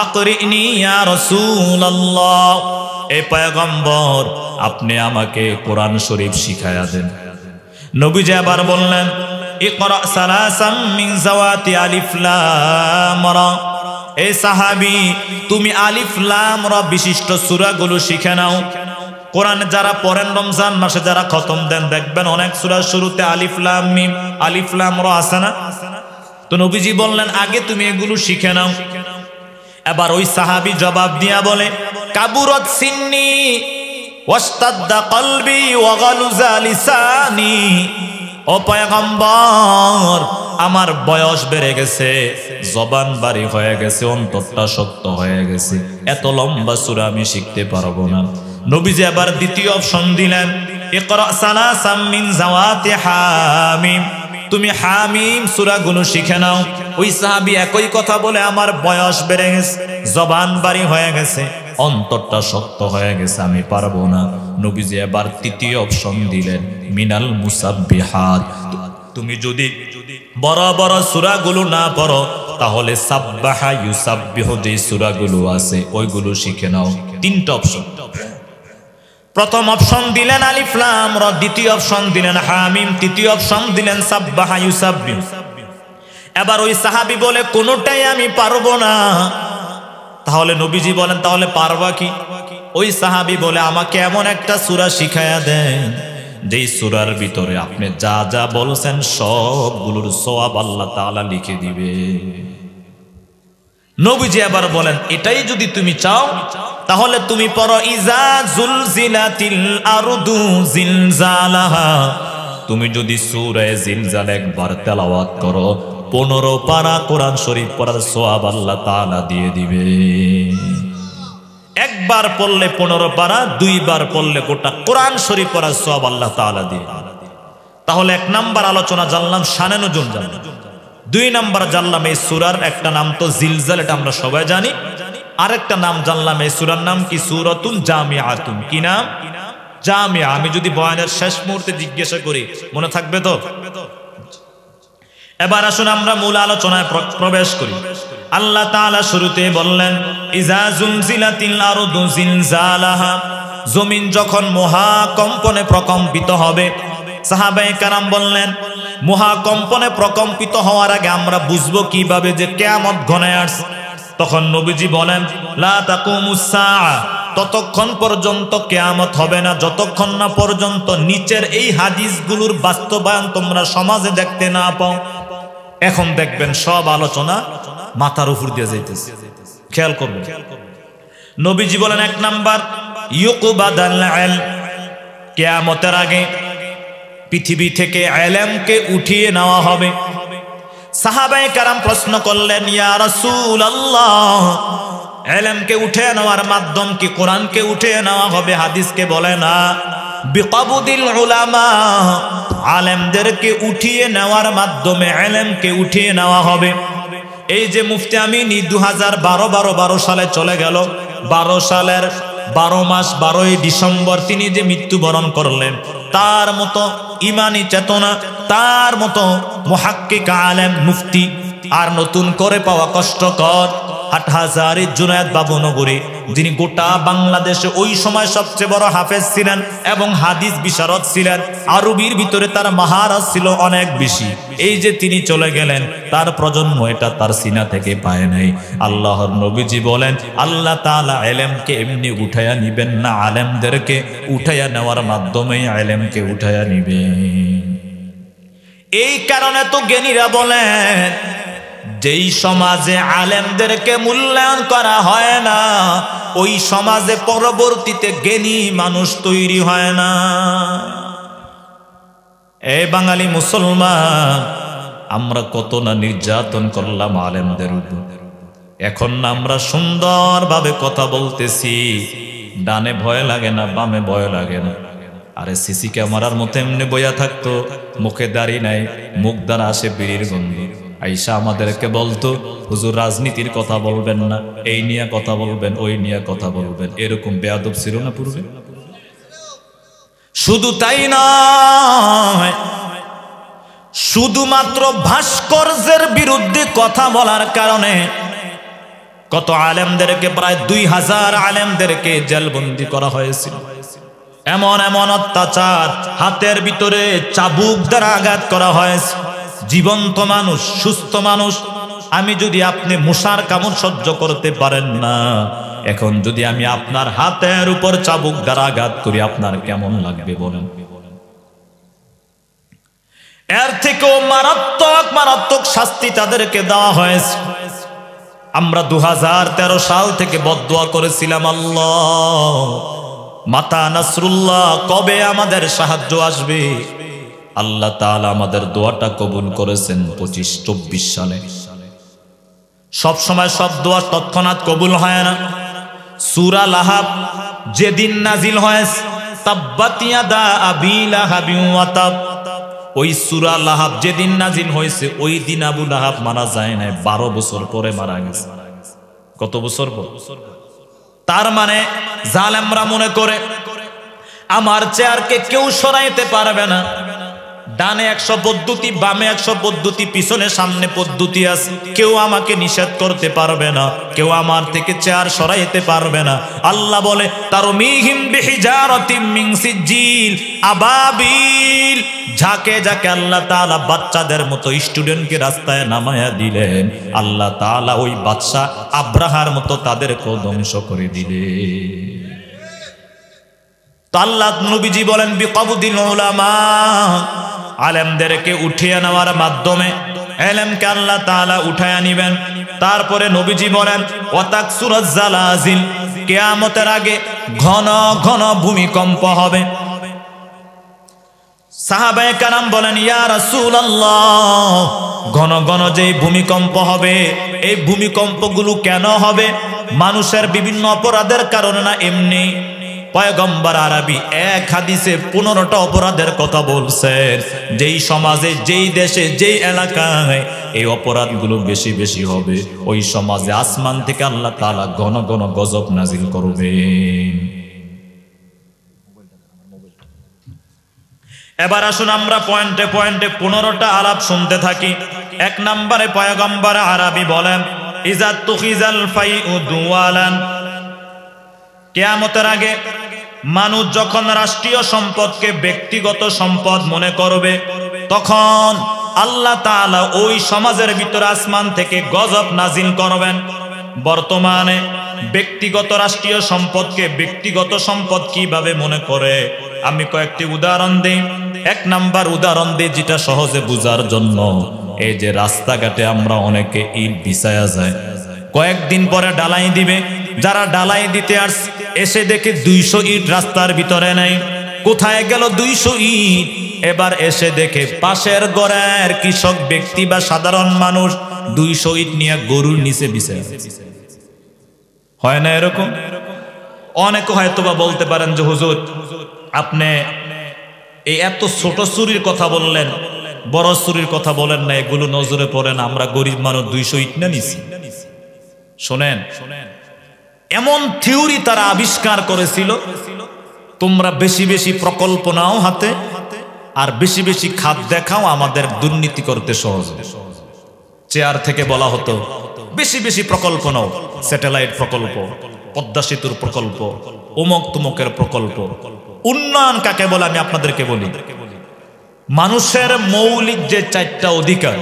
আকরিনি ইয়া রাসূলুল্লাহ, এ পয়গম্বর আপনি আমাকে কোরআন শরীফ শিখায়া দেন। নবীজি আবার বললেন ইকরা সালাসাম মিন যাওয়াতি আলিফ লাম রা, এ সাহাবী তুমি আলিফ লাম রা বিশিষ্ট সূরাগুলো শিখে নাও। কোরআন যারা পড়েন রমজান মাসে যারা খতম দেন দেখবেন অনেক সূরার শুরুতে আলিফ লাম মিম, আলিফ লাম রা আছে না? তো নবীজি বললেন আগে তুমি এগুলো শিখে নাও। এবার ওই সাহাবী জবাব দিয়া বলে কাবুরত সিন্নি, ওয়াস্তাদ্দা কলবি ওয়া গালুযা লিসানি। ও পয়গম্বর, আমার বয়স বেড়ে গেছে, জবান ভারী হয়ে গেছে, অন্তরটা শক্ত হয়ে গেছে, এত লম্বা সূরা আমি শিখতে পারবো না। নবীজি আবার দ্বিতীয় অপশন দিলেন, ইকরা সালাসাম মিন যাওয়াতি হামিম, তুমি হামিম সূরাগুলো শিখে নাও। ওই সাহাবী একই কথা বলে, আমার বয়স বেড়ে গেছে, জবান ভারী হয়ে গেছে, অন্তরটা শক্ত হয়ে গেছে, আমি পারবো না। নবীজি আবার তৃতীয় অপশন দিলেন, মিনাল মুসাব্বিহাত, তুমি যদি বড় বড় সূরাগুলো না পড়ো তাহলে সাব্বাহা ইউসাব্বিহু যে সূরাগুলো আছে ওইগুলো শিখে নাও। তিনটা অপশন। প্রথম অপশন দিলেন আলিফ লাম রা, দ্বিতীয় অপশন দিলেন হামিম, তৃতীয় অপশন দিলেন সাব্বাহা ইউসাব্বিহু। এবার ওই সাহাবী বলে, কোনোটাই আমি পারবো না। তাহলে নবীজি বলেন, তাহলে পারবা কি? ওই সাহাবী বলে, আমাকে এমন একটা সূরা শিখায়া দেন যেই সূরার ভিতরে আপনি যা যা বলছেন সবগুলোর সওয়াব আল্লাহ তাআলা লিখে দিবে। নবীজি আবার বলেন, এটাই যদি তুমি চাও তাহলে তুমি পড়ো ইজা জুলজিলাতিল আরদু জিলজালাহা। তুমি যদি সূরা জিলজাল একবার তেলাওয়াত করো, 15 পারা কোরআন শরীফ পড়ার সওয়াব আল্লাহ তাআলা দিয়ে দিবে। একবার পড়লে 15 পারা, দুইবার পড়লে গোটা কোরআন শরীফ পড়ার সওয়াব আল্লাহ তাআলা দিয়ে। তাহলে এক নাম্বার আলোচনা জানলাম শানে নুজুম জানলাম। দুই নাম্বার জানলাম এই সূরার একটা নাম তো জিলজাল, এটা আমরা সবাই জানি। আরেকটা নাম জানলাম এই সূরার নাম কি, সূরাতুন জামিআতুন। কি নাম? জামিআ। আমি যদি বয়ানের শেষ মুহূর্তে জিজ্ঞাসা করি মনে থাকবে তো? এবার আসুন আমরা মূল আলোচনায় প্রবেশ করি। আল্লাহ তাআলা শুরুতে বললেন, ইজা জুলজিলাতিল আরদু জিলজালাহা, জমিন যখন মহাকম্পনে প্রকম্পিত হবে। সাহাবায়ে কেরাম বললেন, মহাকম্পনে প্রকম্পিত হওয়ার আগে আমরা বুঝবো কিভাবে যে কিয়ামত ঘনায় আসছে? তখন নবীজি বলেন, লা তাকুমুস সাআ, ততক্ষণ পর্যন্ত কিয়ামত হবে না যতক্ষণ না পর্যন্ত নিচের এই হাদিসগুলোর বাস্তবায়ন তোমরা সমাজে দেখতে না পাও। এখন দেখবেন সব আলোচনা মাথার উপর দিয়ে যাইতেছে, খেয়াল করবেন। নবীজি বলেন, এক নাম্বার ইউকবাদাল ইলম, কিয়ামতের আগে পৃথিবী থেকে ইলমকে উঠিয়ে নেওয়া হবে। সাহাবায়ে কেরাম প্রশ্ন করলেন, ইয়া রাসূলুল্লাহ, ইলমকে উঠিয়ে নেওয়ার মাধ্যম কি কোরআনকে উঠিয়ে নেওয়া হবে? হাদিসকে বলে না, বিকবদিল উলামা, আলেমদেরকে উঠিয়ে নেওয়ার মাধ্যমে ইলমকে উঠিয়ে নেওয়া হবে। এই যে মুফতি আমিনী 2012 সালে চলে গেল, 12 সালের 12 মাস 12ই ডিসেম্বর তিনি যে মৃত্যুবরণ করলেন, তার মতো ইমানি চেতনা, তার মতো মুহাক্কিক আলেম মুফতি আর নতুন করে পাওয়া কষ্টকর। হাটহাজারী জুনায়েদ বাবুনগরী, যিনি গোটা বাংলাদেশে ওই সময় সবচেয়ে বড় হাফেজ ছিলেন এবং হাদিস বিশারদ ছিলেন, আরবির ভিতরে তার মাহারত ছিল অনেক বেশি। এই যে তিনি চলে গেলেন, তার প্রজন্ম এটা তার সিনা থেকে পায় নাই। আল্লাহর নবীজি বলেন, আল্লাহ তাআলা ইলমকে এমনি উঠায়া নিবেন না, আলেমদেরকে উঠায়া নেওয়ার মাধ্যমে ইলমকে উঠায়া নিবেন। এই কারণে তো জ্ঞানীরা বলেন, যেই সমাজে আলেমদেরকে মূল্যায়ন করা হয় না, ওই সমাজে পরবর্তীতে জ্ঞানী মানুষ তৈরি হয় না। এই বাঙালি মুসলমান, আমরা কত না নির্যাতন করলাম আলেমদের উপর। এখন না আমরা সুন্দরভাবে কথা বলতেছি, ডানে ভয় লাগে না, বামে ভয় লাগে না। আরে সিসি ক্যামেরার মতো এমনি বইয়া থাকতো, মুখে দাড়ি নাই, মুখ দ্বারা আসে বিড়ির গন্ধ। আইসা আমাদেরকে বলতো, হুজুর রাজনীতির কথা বলবেন না, এই নিয়ে কথা বলবেন, ওই নিয়ে কথা বলবেন। এরকম বেয়াদব ছিল না পূর্বে? শুধু তাই নয়, শুধুমাত্র ভাস্কর্যের বিরুদ্ধে কথা বলার কারণে কত আলেমদেরকে, প্রায় 2000 আলেমদেরকে জেলবন্দি করা হয়েছিল। এমন এমন অত্যাচার, হাতের ভিতরে চাবুক দ্বারা আঘাত করা হয়েছে। জীবন্ত মানুষ, সুস্থ মানুষ। আমি যদি আপনি মশার কামড় সহ্য করতে পারেন না, এখন যদি আমি আপনার হাতের উপর চাবুক দ্বারা আঘাত করি, আপনার কেমন লাগবে বলেন? এর থেকেও মারাত্মক মারাত্মক শাস্তি তাদেরকে দেওয়া হয়েছে। আমরা 2013 সাল থেকে বদদুয়া করেছিলাম, আল্লাহ মাতা নাসরুল্লাহ, কবে আমাদের সাহায্য আসবে? আল্লাহ তাআলা আমাদের দোয়াটা কবুল করেছেন 25-24 সালে। সব সময় সব দোয়া তৎক্ষণাৎ কবুল হয় না। সূরা লাহাব যেদিন নাজিল হয়েছে, তাব্বাত ইয়াদা আবি লাহাবিন ওয়া তাব, ওই সূরা লাহাব যেদিন নাজিল হয়েছে ওই দিন আবু লাহাব মারা যায় না, 12 বছর পরে মারা গেছে। কত বছর পর? তার মানে জালেমরা মনে করে আমার চেয়ারকে কেউ সরাইতে পারবে না। ডানে 100 পদ্ধতি, বামে 100 পদ্ধতি, পিছনে সামনে পদ্ধতি আছে, কেউ আমাকে নিষেধ করতে পারবে না, কেউ আমার থেকে চেয়ার সরাইতে পারবে না। আল্লাহ বলে তারমিহিম বিহিজারাতিম মিন সিজিল আবাবিল, যাকে যাকে আল্লাহ তাআলা বাচ্চাদের মতো স্টুডেন্টকে রাস্তায় নামায়া দিলেন, আল্লাহ তাআলা ওই বাদশা আব্রাহার মতো তাদেরকে ধ্বংস করে দিলেন। তো আল্লাহ নবীজি বলেন বিকবদিল উলামা, আলেমদেরকে উঠিয়ে নেওয়ার মাধ্যমে ইলমকে আল্লাহ তাআলা উঠায়া নিবেন। তারপরে নবীজি বলেন ওয়াতাকসুরাজ জালাজিল, কিয়ামতের আগে ঘন ঘন ভূমিকম্প হবে। সাহাবায়ে কেরাম বলেন ইয়া রাসূলুল্লাহ, ঘন ঘন যে ভূমিকম্প হবে, এই ভূমিকম্পগুলো কেন হবে? মানুষের বিভিন্ন অপরাধের কারণে না, এমনি। পয়গম্বর আরবি এক হাদিসে 15টা অপরাধের কথা বলছেন। যেই সমাজে, যেই দেশে, যেই এলাকায় এই অপরাধগুলো বেশি বেশি হবে, ওই সমাজে আসমান থেকে আল্লাহ তাআলা ঘন ঘন গজব নাজিল করবেন। এবার আসুন আমরা পয়েন্টে পয়েন্টে 15টা আলাপ শুনতে থাকি। 1 নম্বরে পয়গম্বর আরবি বলেন ইজা তুখিজাল ফাইউ দুওয়ালান, কিয়ামতের আগে মানুষ যখন রাষ্ট্রীয় সম্পদকে ব্যক্তিগত সম্পদ মনে করবে, তখন আল্লাহ তাআলা ওই সমাজের ভিতর আসমান থেকে গজব নাজিল করবেন। বর্তমানে ব্যক্তিগত রাষ্ট্রীয় সম্পদকে ব্যক্তিগত সম্পদ কিভাবে মনে করে, আমি কয়েকটি উদাহরণ দিই। 1 নাম্বার উদাহরণ দিই যেটা সহজে বোঝার জন্য। এই যে রাস্তাঘাটে আমরা অনেকে ইট বিছায়া যায়, কয়েকদিন পরে ডালাই দিবে, যারা ডালাই দিতে আসে এসে দেখে 200 ইট রাস্তার ভিতরে নেই। কোথায় গেল 200 ইট? এবার এসে দেখে পাশের ঘরের কৃষক ব্যক্তি বা সাধারণ মানুষ 200 ইট নিয়ে গরুর নিচে বিছায়। হয় না এরকম? অনেকে হয়তোবা বলতে পারেন যে হুজুর আপনি এই এত ছোট চুরির কথা বললেন, বড় চুরির কথা বলেন না, এগুলো নজরে পড়ে না, আমরা গরিব মানুষ 200 ইট না নিছি। শোনেন, এমন থিওরি তারা আবিষ্কার করেছিল, তোমরা বেশি বেশি প্রকল্প নাও হাতে আর বেশি বেশি খাত দেখাও, আমাদের দুর্নীতি করতে সহজ। চেয়ার থেকে বলা হতো বেশি বেশি প্রকল্প নাও, স্যাটেলাইট প্রকল্প, পদ্মা সেতুর প্রকল্প, অমুক তুমুকের প্রকল্প। উন্নয়ন কাকে বলে আমি আপনাদেরকে বলি। মানুষের মৌলিক যে 4টা অধিকার,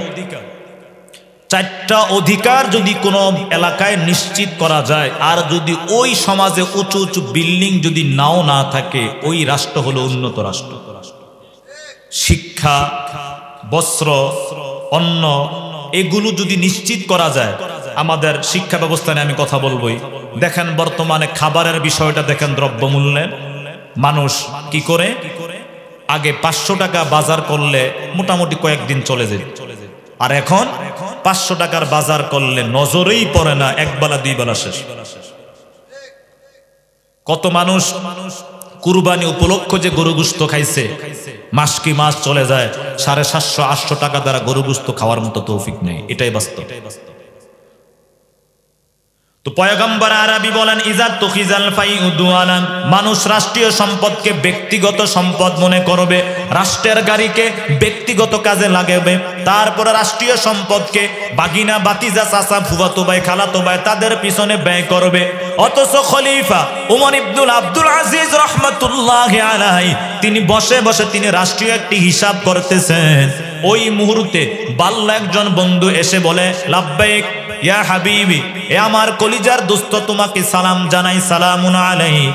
4টা অধিকার যদি কোনো এলাকায় নিশ্চিত করা যায়, আর যদি ওই সমাজে উঁচু উঁচু বিল্ডিং যদি নাও না থাকে, ওই রাষ্ট্র হলো উন্নত রাষ্ট্র। শিক্ষা, বস্ত্র, অন্ন, এগুলো যদি নিশ্চিত করা যায়, আমাদের শিক্ষা ব্যবস্থা নিয়ে আমি কথা বলবোই। দেখেন বর্তমানে খাবারের বিষয়টা দেখেন, দ্রব্যমূল্যে মানুষ কি করে, আগে 500 টাকা বাজার করলে মোটামুটি কয়েকদিন চলে যেত, আর এখন 500 টাকার বাজার করলে নজরেই পড়ে না, একবেলা 2 বেলা শেষ। কত মানুষ কুরবানি উপলক্ষ যে গরু গোশত খাইছে, মাস কি মাস চলে যায়, 750-800 টাকা দ্বারা গরু গোশত খাওয়ার মতো তৌফিক নেই। এটাই বাস্তব। তো পয়গম্বর আরবি বলেন ইজা তুখিজাল ফাইউ দুওয়ালান, মানুষ রাষ্ট্রীয় সম্পদকে ব্যক্তিগত সম্পদ মনে করবে, রাষ্ট্রের গাড়িকে ব্যক্তিগত কাজে লাগাবে, তারপরে রাষ্ট্রীয় সম্পদকে বাগিনা, বাতিজা, চাচা, ফুফাতো ভাই, খালাতো ভাই তাদের পিছনে ব্যয় করবে। অথচ খলিফা ওমর ইবনুল আব্দুল আজিজ রাহমাতুল্লাহি আলাইহি তিনি বসে বসে তিনি রাষ্ট্রীয় একটি হিসাব করতেছেন। ওই মুহূর্তে বাল্লা একজন বন্ধু এসে বলে লাব্বাইক ইয়া হাবিবি, এ আমার কলিজার দোস্ত তোমাকে সালাম জানাই, সালামুন আলাইহি।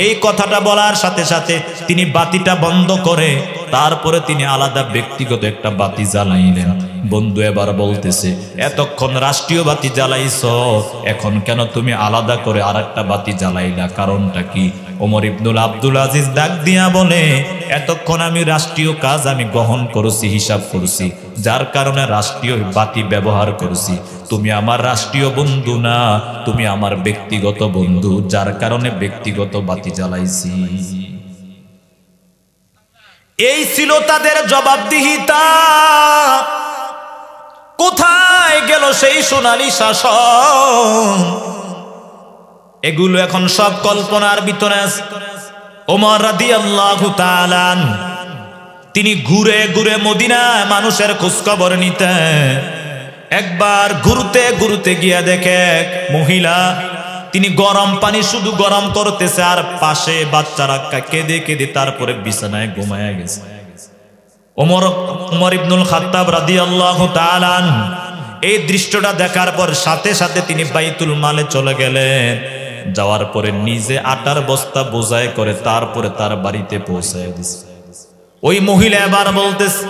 এই কথাটা বলার সাথে সাথে তিনি বাতিটা বন্ধ করে তারপরে তিনি আলাদা ব্যক্তিগত একটা বাতি জ্বালাইলেন। বন্ধু এবার বলতেছে, এতক্ষণ রাষ্ট্রীয় বাতি জ্বালাইছ, এখন কেন তুমি আলাদা করে আরেকটা বাতি জ্বালাইলা? কারণটা কি? ওমর ইবনুল আব্দুল আজিজ ডাক দিয়া বলে, এতক্ষণ আমি রাষ্ট্রীয় কাজ আমি গ্রহণ করেছি, হিসাব করছি, যার কারণে রাষ্ট্রীয় বাতি ব্যবহার করছি। তুমি আমার রাষ্ট্রীয় বন্ধু না, তুমি আমার ব্যক্তিগত বন্ধু, যার কারণে ব্যক্তিগত বাতি জ্বালাইছি। এই ছিল তাদের জবাবদিহিতা। কোথায় গেল সেই সোনালী শাসন? এগুলো এখন সব কল্পনার ভিতরে আছে। ওমর রাদিয়াল্লাহু তাআলা তিনি ঘুরে ঘুরে মদিনায় মানুষের খোঁজখবর নিতেন। একবার ঘুরতে ঘুরতে গিয়া দেখে মহিলা, তিনি গরম পানি শুধু গরম করতেছে, আর পাশে বাচ্চারা কেঁদে কেঁদে তারপরে বিছানায় ঘুমায়া গেছে। ওমর ইবনুল খাত্তাব রাদিয়াল্লাহু তাআলা এই দৃশ্যটা দেখার পর সাথে সাথে তিনি বাইতুল মালে চলে গেলেন। যাওয়ার পরে নিজে আটার বস্তা বোঝাই করে তারপরে তার বাড়িতে পৌঁছায় দিছে। ওই মহিলা এবার বলতেছে,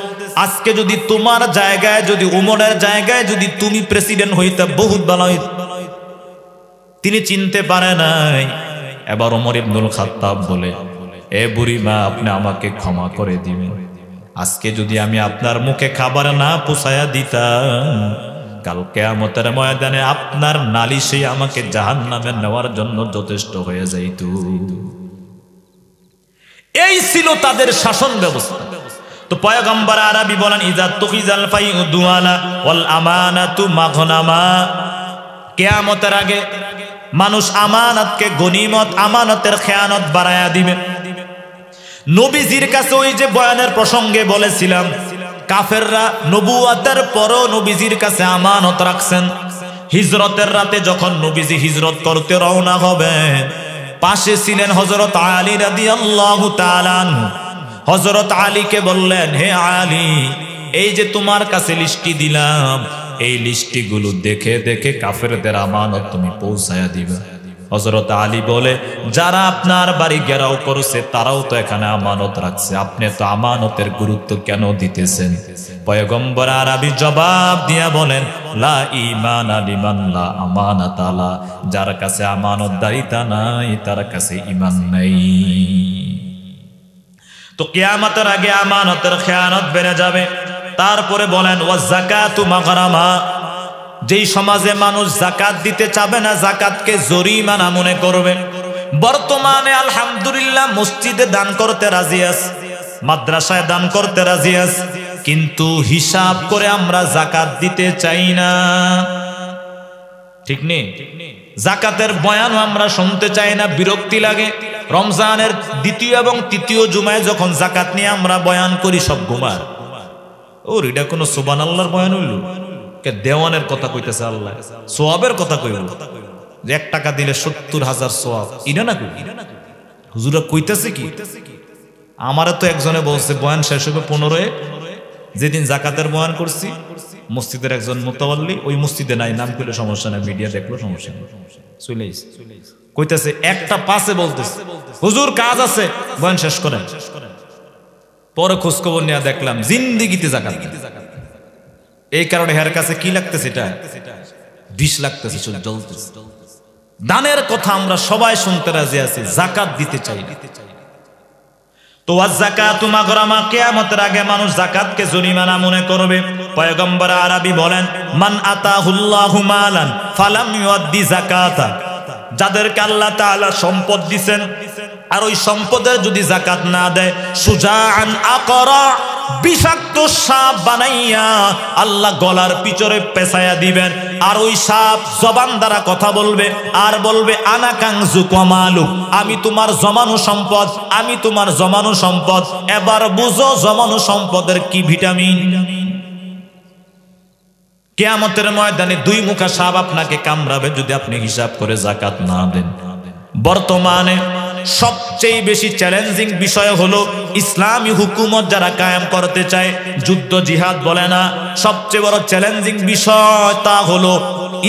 আজকে যদি তোমার জায়গায়, যদি উমরের জায়গায় যদি তুমি প্রেসিডেন্ট হইতে বহুত ভালো হইত। তিনি চিনতে পারে নাই। এবার ওমর ইবনুল খাত্তাব বলে, এ বুড়ি মা, আপনি আমাকে ক্ষমা করে দিবেন। আজকে যদি আমি আপনার মুখে খাবার না পৌঁছায়া দিতাম, কাল কিয়ামতের ময়দানে আপনার নালিশে আমাকে জাহান্নামে নেওয়ার জন্য যথেষ্ট হয়ে যাইত। এই ছিল তাদের শাসন ব্যবস্থা। তো পয়গম্বর আরবি বলেন, ইজা তুখিজাল ফাইউ দুআলা ওয়াল আমানাতু মাগনামা। কিয়ামতের আগে মানুষ আমানতকে গনিমত, আমানতের খেয়ানত বাড়ায়া দিবে। নবীজির কাছে ওই যে বয়ানের প্রসঙ্গে বলেছিলাম, কাফেররা নবুয়াতের পরও নবীজির কাছে আমানত রাখছেন। হিজরতের রাতে যখন নবীজি হিজরত করতে রওনা হবেন, পাশে ছিলেন হযরত আলী রাদিয়াল্লাহু তাআলা আনহু। হযরত আলীকে বললেন, হে আলী, এই যে তোমার কাছে লিস্টি দিলাম, এই লিস্টিগুলো দেখে দেখে কাফেরদের আমানত তুমি পৌঁছায়া দিবা। হযরত আলী বলে, যারা আপনার বাড়ি ঘেরাও করেছে তারাও তো এখানে আমানত রাখছে, আপনি তো আমানতের গুরুত্ব কেন দিতেছেন? পয়গম্বর আরবি জবাব দিয়া বলেন, লা ঈমান লিমান লা আমানাত আলা। যার কাছে আমানতদারিতা নাই তার কাছে ঈমান নাই। তো কিয়ামতের আগে আমানতের খেয়ানত বেড়ে যাবে। তারপরে বলেন, ওয়াজ যাকাতু মাগরামা। যেই সমাজে মানুষ যাকাত দিতে চাবে না, যাকাতকে জরিমানা মনে করবে। বর্তমানে আলহামদুলিল্লাহ মসজিদে দান করতে রাজি আছে, মাদ্রাসায় দান করতে রাজি আছে, কিন্তু হিসাব করে আমরা যাকাত দিতে চাই না। ঠিক নেই? যাকাতের বয়ানও আমরা শুনতে চাই না, বিরক্তি লাগে। রমজানের দ্বিতীয় এবং তৃতীয় জুমায় যখন যাকাত নিয়ে আমরা বয়ান করি, সব ঘুমার। ওর এটা কোনো সুবহানাল্লাহর বয়ান হইল? দেওয়ানের কথা কইতেছে আল্লাহ, সোয়াবের কথা কইব যে 1 টাকা দিলে 70,000 সোয়াব। ইনা না কই হুজুরা কইতেছে কি? আমারে তো একজনে বলছে বয়ান শেষ হবে 15-এ। যেদিন যাকাতের বয়ান করছি, মসজিদের একজন মুতাওয়াল্লি, ওই মসজিদে নাই, নাম কইলে সমস্যা নাই, মিডিয়া দেখলো সমস্যা নেই, চলে আইছে। কইতেছে 1টা 5-এ বলতেছে, হুজুর কাজ আছে, বয়ান শেষ করেন। পরে খোঁজ খবর নিয়ে দেখলাম জিন্দেগিতে যাকাত। এই কারণে হের কাছে কি লাগতেছে? এটা বিষ লাগতেছে, জ্বলতেছে। দানের কথা আমরা সবাই শুনতে রাজি আছি, যাকাত দিতে চাই না। তো ওয়াজ যাকাতু মাগরামা, কিয়ামতের আগে মানুষ যাকাতকে জরিমানা মনে করবে। পয়গম্বর আরবি বলেন, মান আতাহুল্লাহু মালান ফালাম ইউদ্দি যাকাতা। যাদেরকে আল্লাহ তাআলা সম্পদ দিবেন আর ওই সম্পদের যদি যাকাত না দেয়, সুজাআন আকরা, বিষাক্ত সাপ বানাইয়া আল্লাহ গলার পিছনে পেঁচাইয়া দিবেন। আর ওই সাপ জবান দ্বারা কথা বলবে আর বলবে, আনা কাংজু কমালু, আমি তোমার জমানো সম্পদ, আমি তোমার জমানো সম্পদ। এবার বুঝো জমানো সম্পদের কি ভিটামিন। কিয়ামতের ময়দানে 2 মুখা সাপ আপনাকে কামড়াবে যদি আপনি হিসাব করে যাকাত না দেন। বর্তমানে সবচেয়ে বেশি চ্যালেঞ্জিং বিষয় হলো ইসলামী হুকুমত যারা কায়েম করতে চায়, যুদ্ধ জিহাদ বলে না, সবচেয়ে বড় চ্যালেঞ্জিং বিষয় তা হলো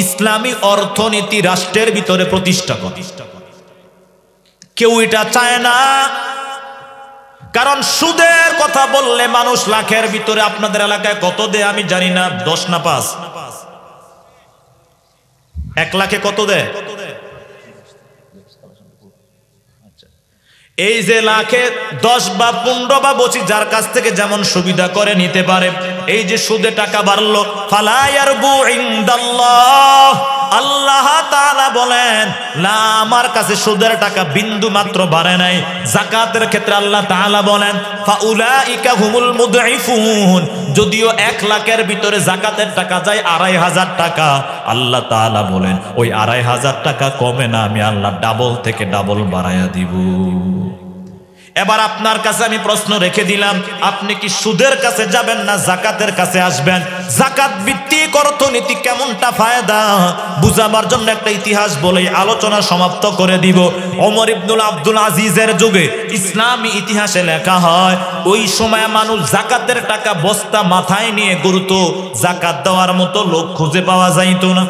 ইসলামী অর্থনীতি রাষ্ট্রের ভিতরে প্রতিষ্ঠা করা। কেউ এটা চায় না কারণ সুদের কথা বললে মানুষ লাখের ভিতরে, আপনাদের এলাকায় কত দেয় আমি জানি না, 10 না 5? 1 লাখে কত দেয়? এই যে লাখে 10 বা 15 বা 25 যার কাছ থেকে যেমন সুবিধা করে নিতে পারে। এই যে সুদে টাকা বাড়লো, ফালা ইয়ারবু ইনদাল্লাহ, আল্লাহ তাআলা বলেন না, আমার কাছে সুদের টাকা বিন্দু মাত্র বাড়ে নাই। যাকাতের ক্ষেত্রে আল্লাহ তাআলা বলেন ফাউলাইকা হুমুল মুদঈফুন, যদিও 1 লাখের ভিতরে যাকাতের টাকা যায় 2500 টাকা, আল্লাহ তাআলা বলেন ওই 2500 টাকা কমে না, আমি আল্লাহ ডাবল থেকে ডাবল বাড়ায়া দিব। এবার আপনার কাছে আমি প্রশ্ন রেখে দিলাম, আপনি কি সুদের কাছে যাবেন না যাকাতের কাছে আসবেন? যাকাত ভিত্তিক অর্থনীতি কেমনটা ফায়দা বুঝাবার জন্য একটা ইতিহাস বলে আলোচনা সমাপ্ত করে দিব। ওমর ইবনুল আব্দুল আজিজের যুগে ইসলামী ইতিহাসে লেখা হয়, ওই সময় মানুষ যাকাতের টাকা বস্তা মাথায় নিয়ে ঘুরতো, যাকাত দেওয়ার মতো লোক খুঁজে পাওয়া যাইতো না।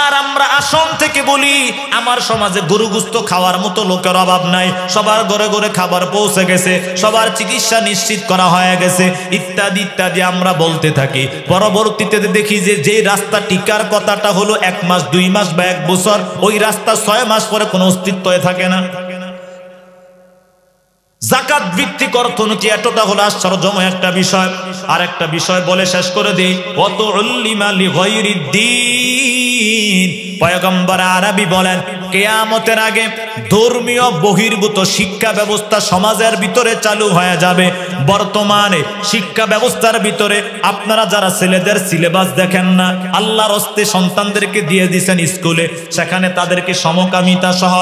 আর আমরা আসন থেকে বলি আমার সমাজে গরু গোশত খাওয়ার মতো লোকের অভাব নাই, সবার ঘরে ঘরে খাবার পৌঁছে গেছে, সবার চিকিৎসা নিশ্চিত করা হয়ে গেছে, ইত্যাদি ইত্যাদি আমরা বলতে থাকি। পরবর্তীতে দেখি যে রাস্তা টিকার কথাটা হলো 1 মাস 2 মাস বা 1 বছর, ওই রাস্তা 6 মাস পরে কোনো অস্তিত্বই থাকে না। যাকাত ভিত্তিক অর্থনীতি এতটা হলো আশ্চর্যময় একটা বিষয়। আর একটা বিষয় বলে শেষ করে দেই, ওয়াত উল্লিমা লিগাইরিদ্দিন, পয়গম্বর আরবি বলেন কিয়ামতের আগে ধর্মীয় বহির্ভূত শিক্ষা ব্যবস্থা সমাজের ভিতরে চালু হয়ে যাবে। বর্তমানে শিক্ষা ব্যবস্থার ভিতরে আপনারা যারা ছেলেদের সিলেবাস দেখেন না, আল্লাহর হস্তে সন্তানদেরকে দিয়ে দিয়েছেন স্কুলে, সেখানে তাদেরকে সমকামিতা সহ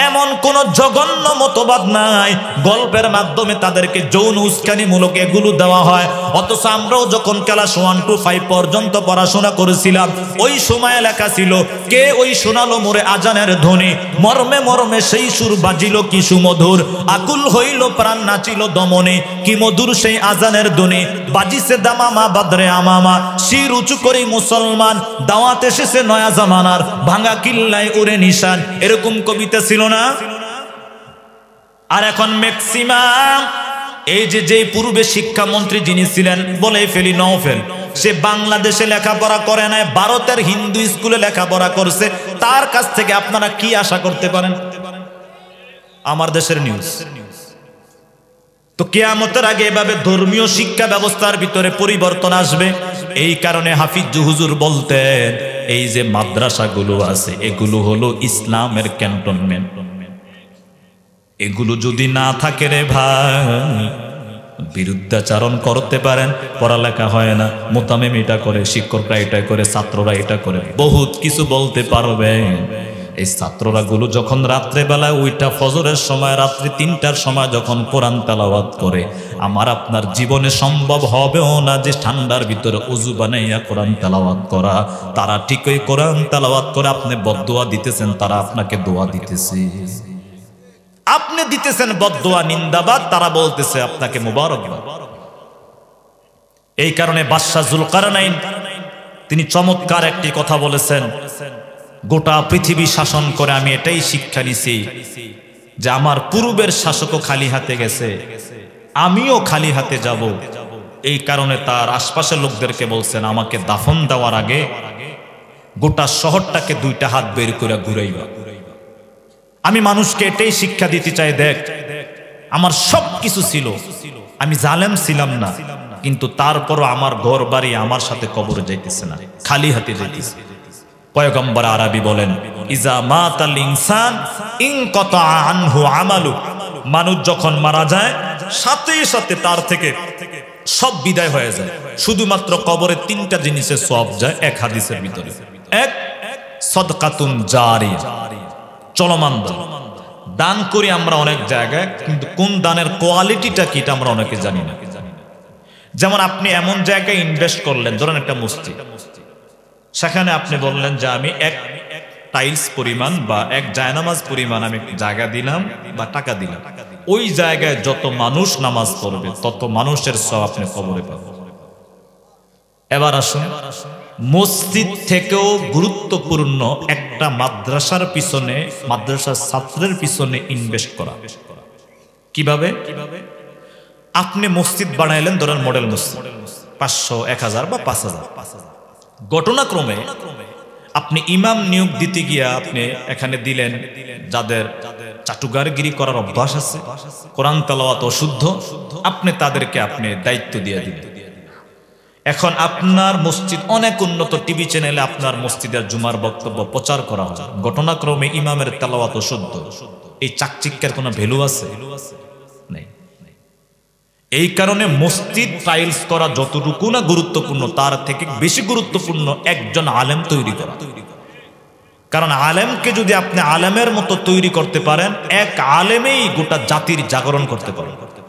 এমন কোন জঘন্য মতবাদ নাই, গল্পের মাধ্যমে তাদেরকে যৌন উস্কানিমূলক এগুলো দেওয়া হয়। অথচ আমরাও যখন ক্লাস 1 to 5 পর্যন্ত পড়াশোনা করেছিলাম, ওই সময় লেখা ছিল, কে ওই শোনালো মোরে আজানের ধ্বনি, মর্মে মর্মে সেই সুর বাজিল কি সুমধুর, আকুল হইল প্রাণ নাচিল দমনে, কি মধুর সেই আজানের ধ্বনি, বাজিছে দামামা বাদরে আমামা, শির উঁচু করি মুসলমান, দাওয়াত এসেছে নয়া জামানার, ভাঙা কিল্লায় উড়ে নিশান। এরকম কবিতা ছিল না? আর এখন ম্যাক্সিমাম এই যে পূর্বে শিক্ষামন্ত্রী যিনি ছিলেন বলে ফেলি নওফেল, সে বাংলাদেশে লেখাপড়া করে নাই, ভারতের হিন্দু স্কুলে লেখাপড়া করছে। তার কাছ থেকে আপনারা কি আশা করতে পারেন? আমার দেশের নিউজ। তো কিয়ামতের আগে এভাবে ধর্মীয় শিক্ষা ব্যবস্থার ভিতরে পরিবর্তন আসবে। এই কারণে হাফিজ হুজুর বলতেন, এই যে মাদ্রাসাগুলো আছে এগুলো হলো ইসলামের ক্যান্টনমেন্ট। এগুলো যদি না থাকে রে ভাই, বিরুদ্ধাচারণ করতে পারেন, পড়ালেখা হয় না, মোতামেম এটা করে, শিক্ষকরা এটা করে, ছাত্ররা এটা করে, বহুত কিছু বলতে পারবেন। এই ছাত্ররা গুলো যখন রাত্রেবেলায় ওইটা ফজরের সময়, রাত্রি 3টার সময় যখন কোরআন তেলাওয়াত করে, আমার আপনার জীবনে সম্ভব হবেও না যে ঠান্ডার ভিতরে ওযু বানাইয়া কোরআন তেলাওয়াত করা। তারা ঠিকই কোরআন তেলাওয়াত করে আপনি বদদোয়া দিতেছেন, তারা আপনাকে দোয়া দিতেছে। আপনি দিতেছেন বদদোয়া, নিন্দাবাদ, তারা বলতেছে আপনাকে মুবারকবাদ। এই কারণে বাদশাহ যুলকারনাইন তিনি চমৎকার একটি কথা বলেছেন, গোটা পৃথিবী শাসন করে আমি এটাই শিক্ষা নিছি যে আমার পূর্বের শাসকও খালি হাতে গেছে, আমিও খালি হাতে যাব। এই কারণে তার আশপাশের লোকদেরকে বলছেন, আমাকে দাফন দেওয়ার আগে গোটা শহরটাকে 2টা হাত বের করে ঘুরাইবা। আমি মানুষকে এটাই শিক্ষা দিতে চাই, দেখ আমার সব কিছু ছিল, আমি জালেম ছিলাম না, কিন্তু তারপরও আমার ঘর বাড়ি আমার সাথে কবরে যাইতেছে না, খালি হাতে যাইতেছে। পয়গম্বর আরবি বলেন, ইজা মাতাল ইনসান ইনকাতা আনহু আমালু, মানুষ যখন মারা যায় সাথে সাথে তার থেকে সব বিদায় হয়ে যায়, শুধুমাত্র কবরে 3টা জিনিসের সওয়াব যায়। এক হাদিসের ভিতরে, এক সাদকাতুন জারিয়া, চলমান দান। দান করি আমরা অনেক জায়গায়, কিন্তু কোন দানের কোয়ালিটিটা কি এটা আমরা অনেকে জানি না। যেমন আপনি এমন জায়গায় ইনভেস্ট করলেন, ধরেন একটা মসজিদ, সেখানে আপনি বললেন যে আমি 1 টাইলস পরিমাণ বা 1 জায়নামাজ পরিমাণ আমি জায়গা দিলাম বা টাকা দিলাম, ওই জায়গায় যত মানুষ নামাজ পড়বে তত মানুষের সওয়াব আপনি কবরে পাবেন। এবার আসুন, মসজিদ থেকেও গুরুত্বপূর্ণ একটা মাদ্রাসার পিছনে, মাদ্রাসার ছাত্রের পিছনে ইনভেস্ট করা। কিভাবে? আপনি মসজিদ বানাইলেন, ধরেন মডেল মসজিদ 500, 1000 বা 5000। ঘটনাক্রমে আপনি ইমাম নিয়োগ দিতে গিয়া আপনি এখানে দিলেন যাদের চাটুকারগিরি করার অভ্যাস আছে, কোরআন তেলাওয়াত অশুদ্ধ, আপনি তাদেরকে আপনি দায়িত্ব দিয়ে দিলেন। এখন আপনার মসজিদ অনেক উন্নত, টিভি চ্যানেলে আপনার মসজিদের জুমার বক্তব্য প্রচার করা হয়, ঘটনাক্রমে ইমামের তেলাওয়াত অশুদ্ধ, এই চাকচিক্যের কোনো ভ্যালু আছে? নেই। এই কারণে মসজিদ টাইলস করা যতটুকু না গুরুত্বপূর্ণ, তার থেকে বেশি গুরুত্বপূর্ণ একজন আলেম তৈরি করা। কারণ আলেমকে যদি আপনি আলেমের মতো তৈরি করতে পারেন, এক আলেমেই গোটা জাতির জাগরণ করতে পারেন।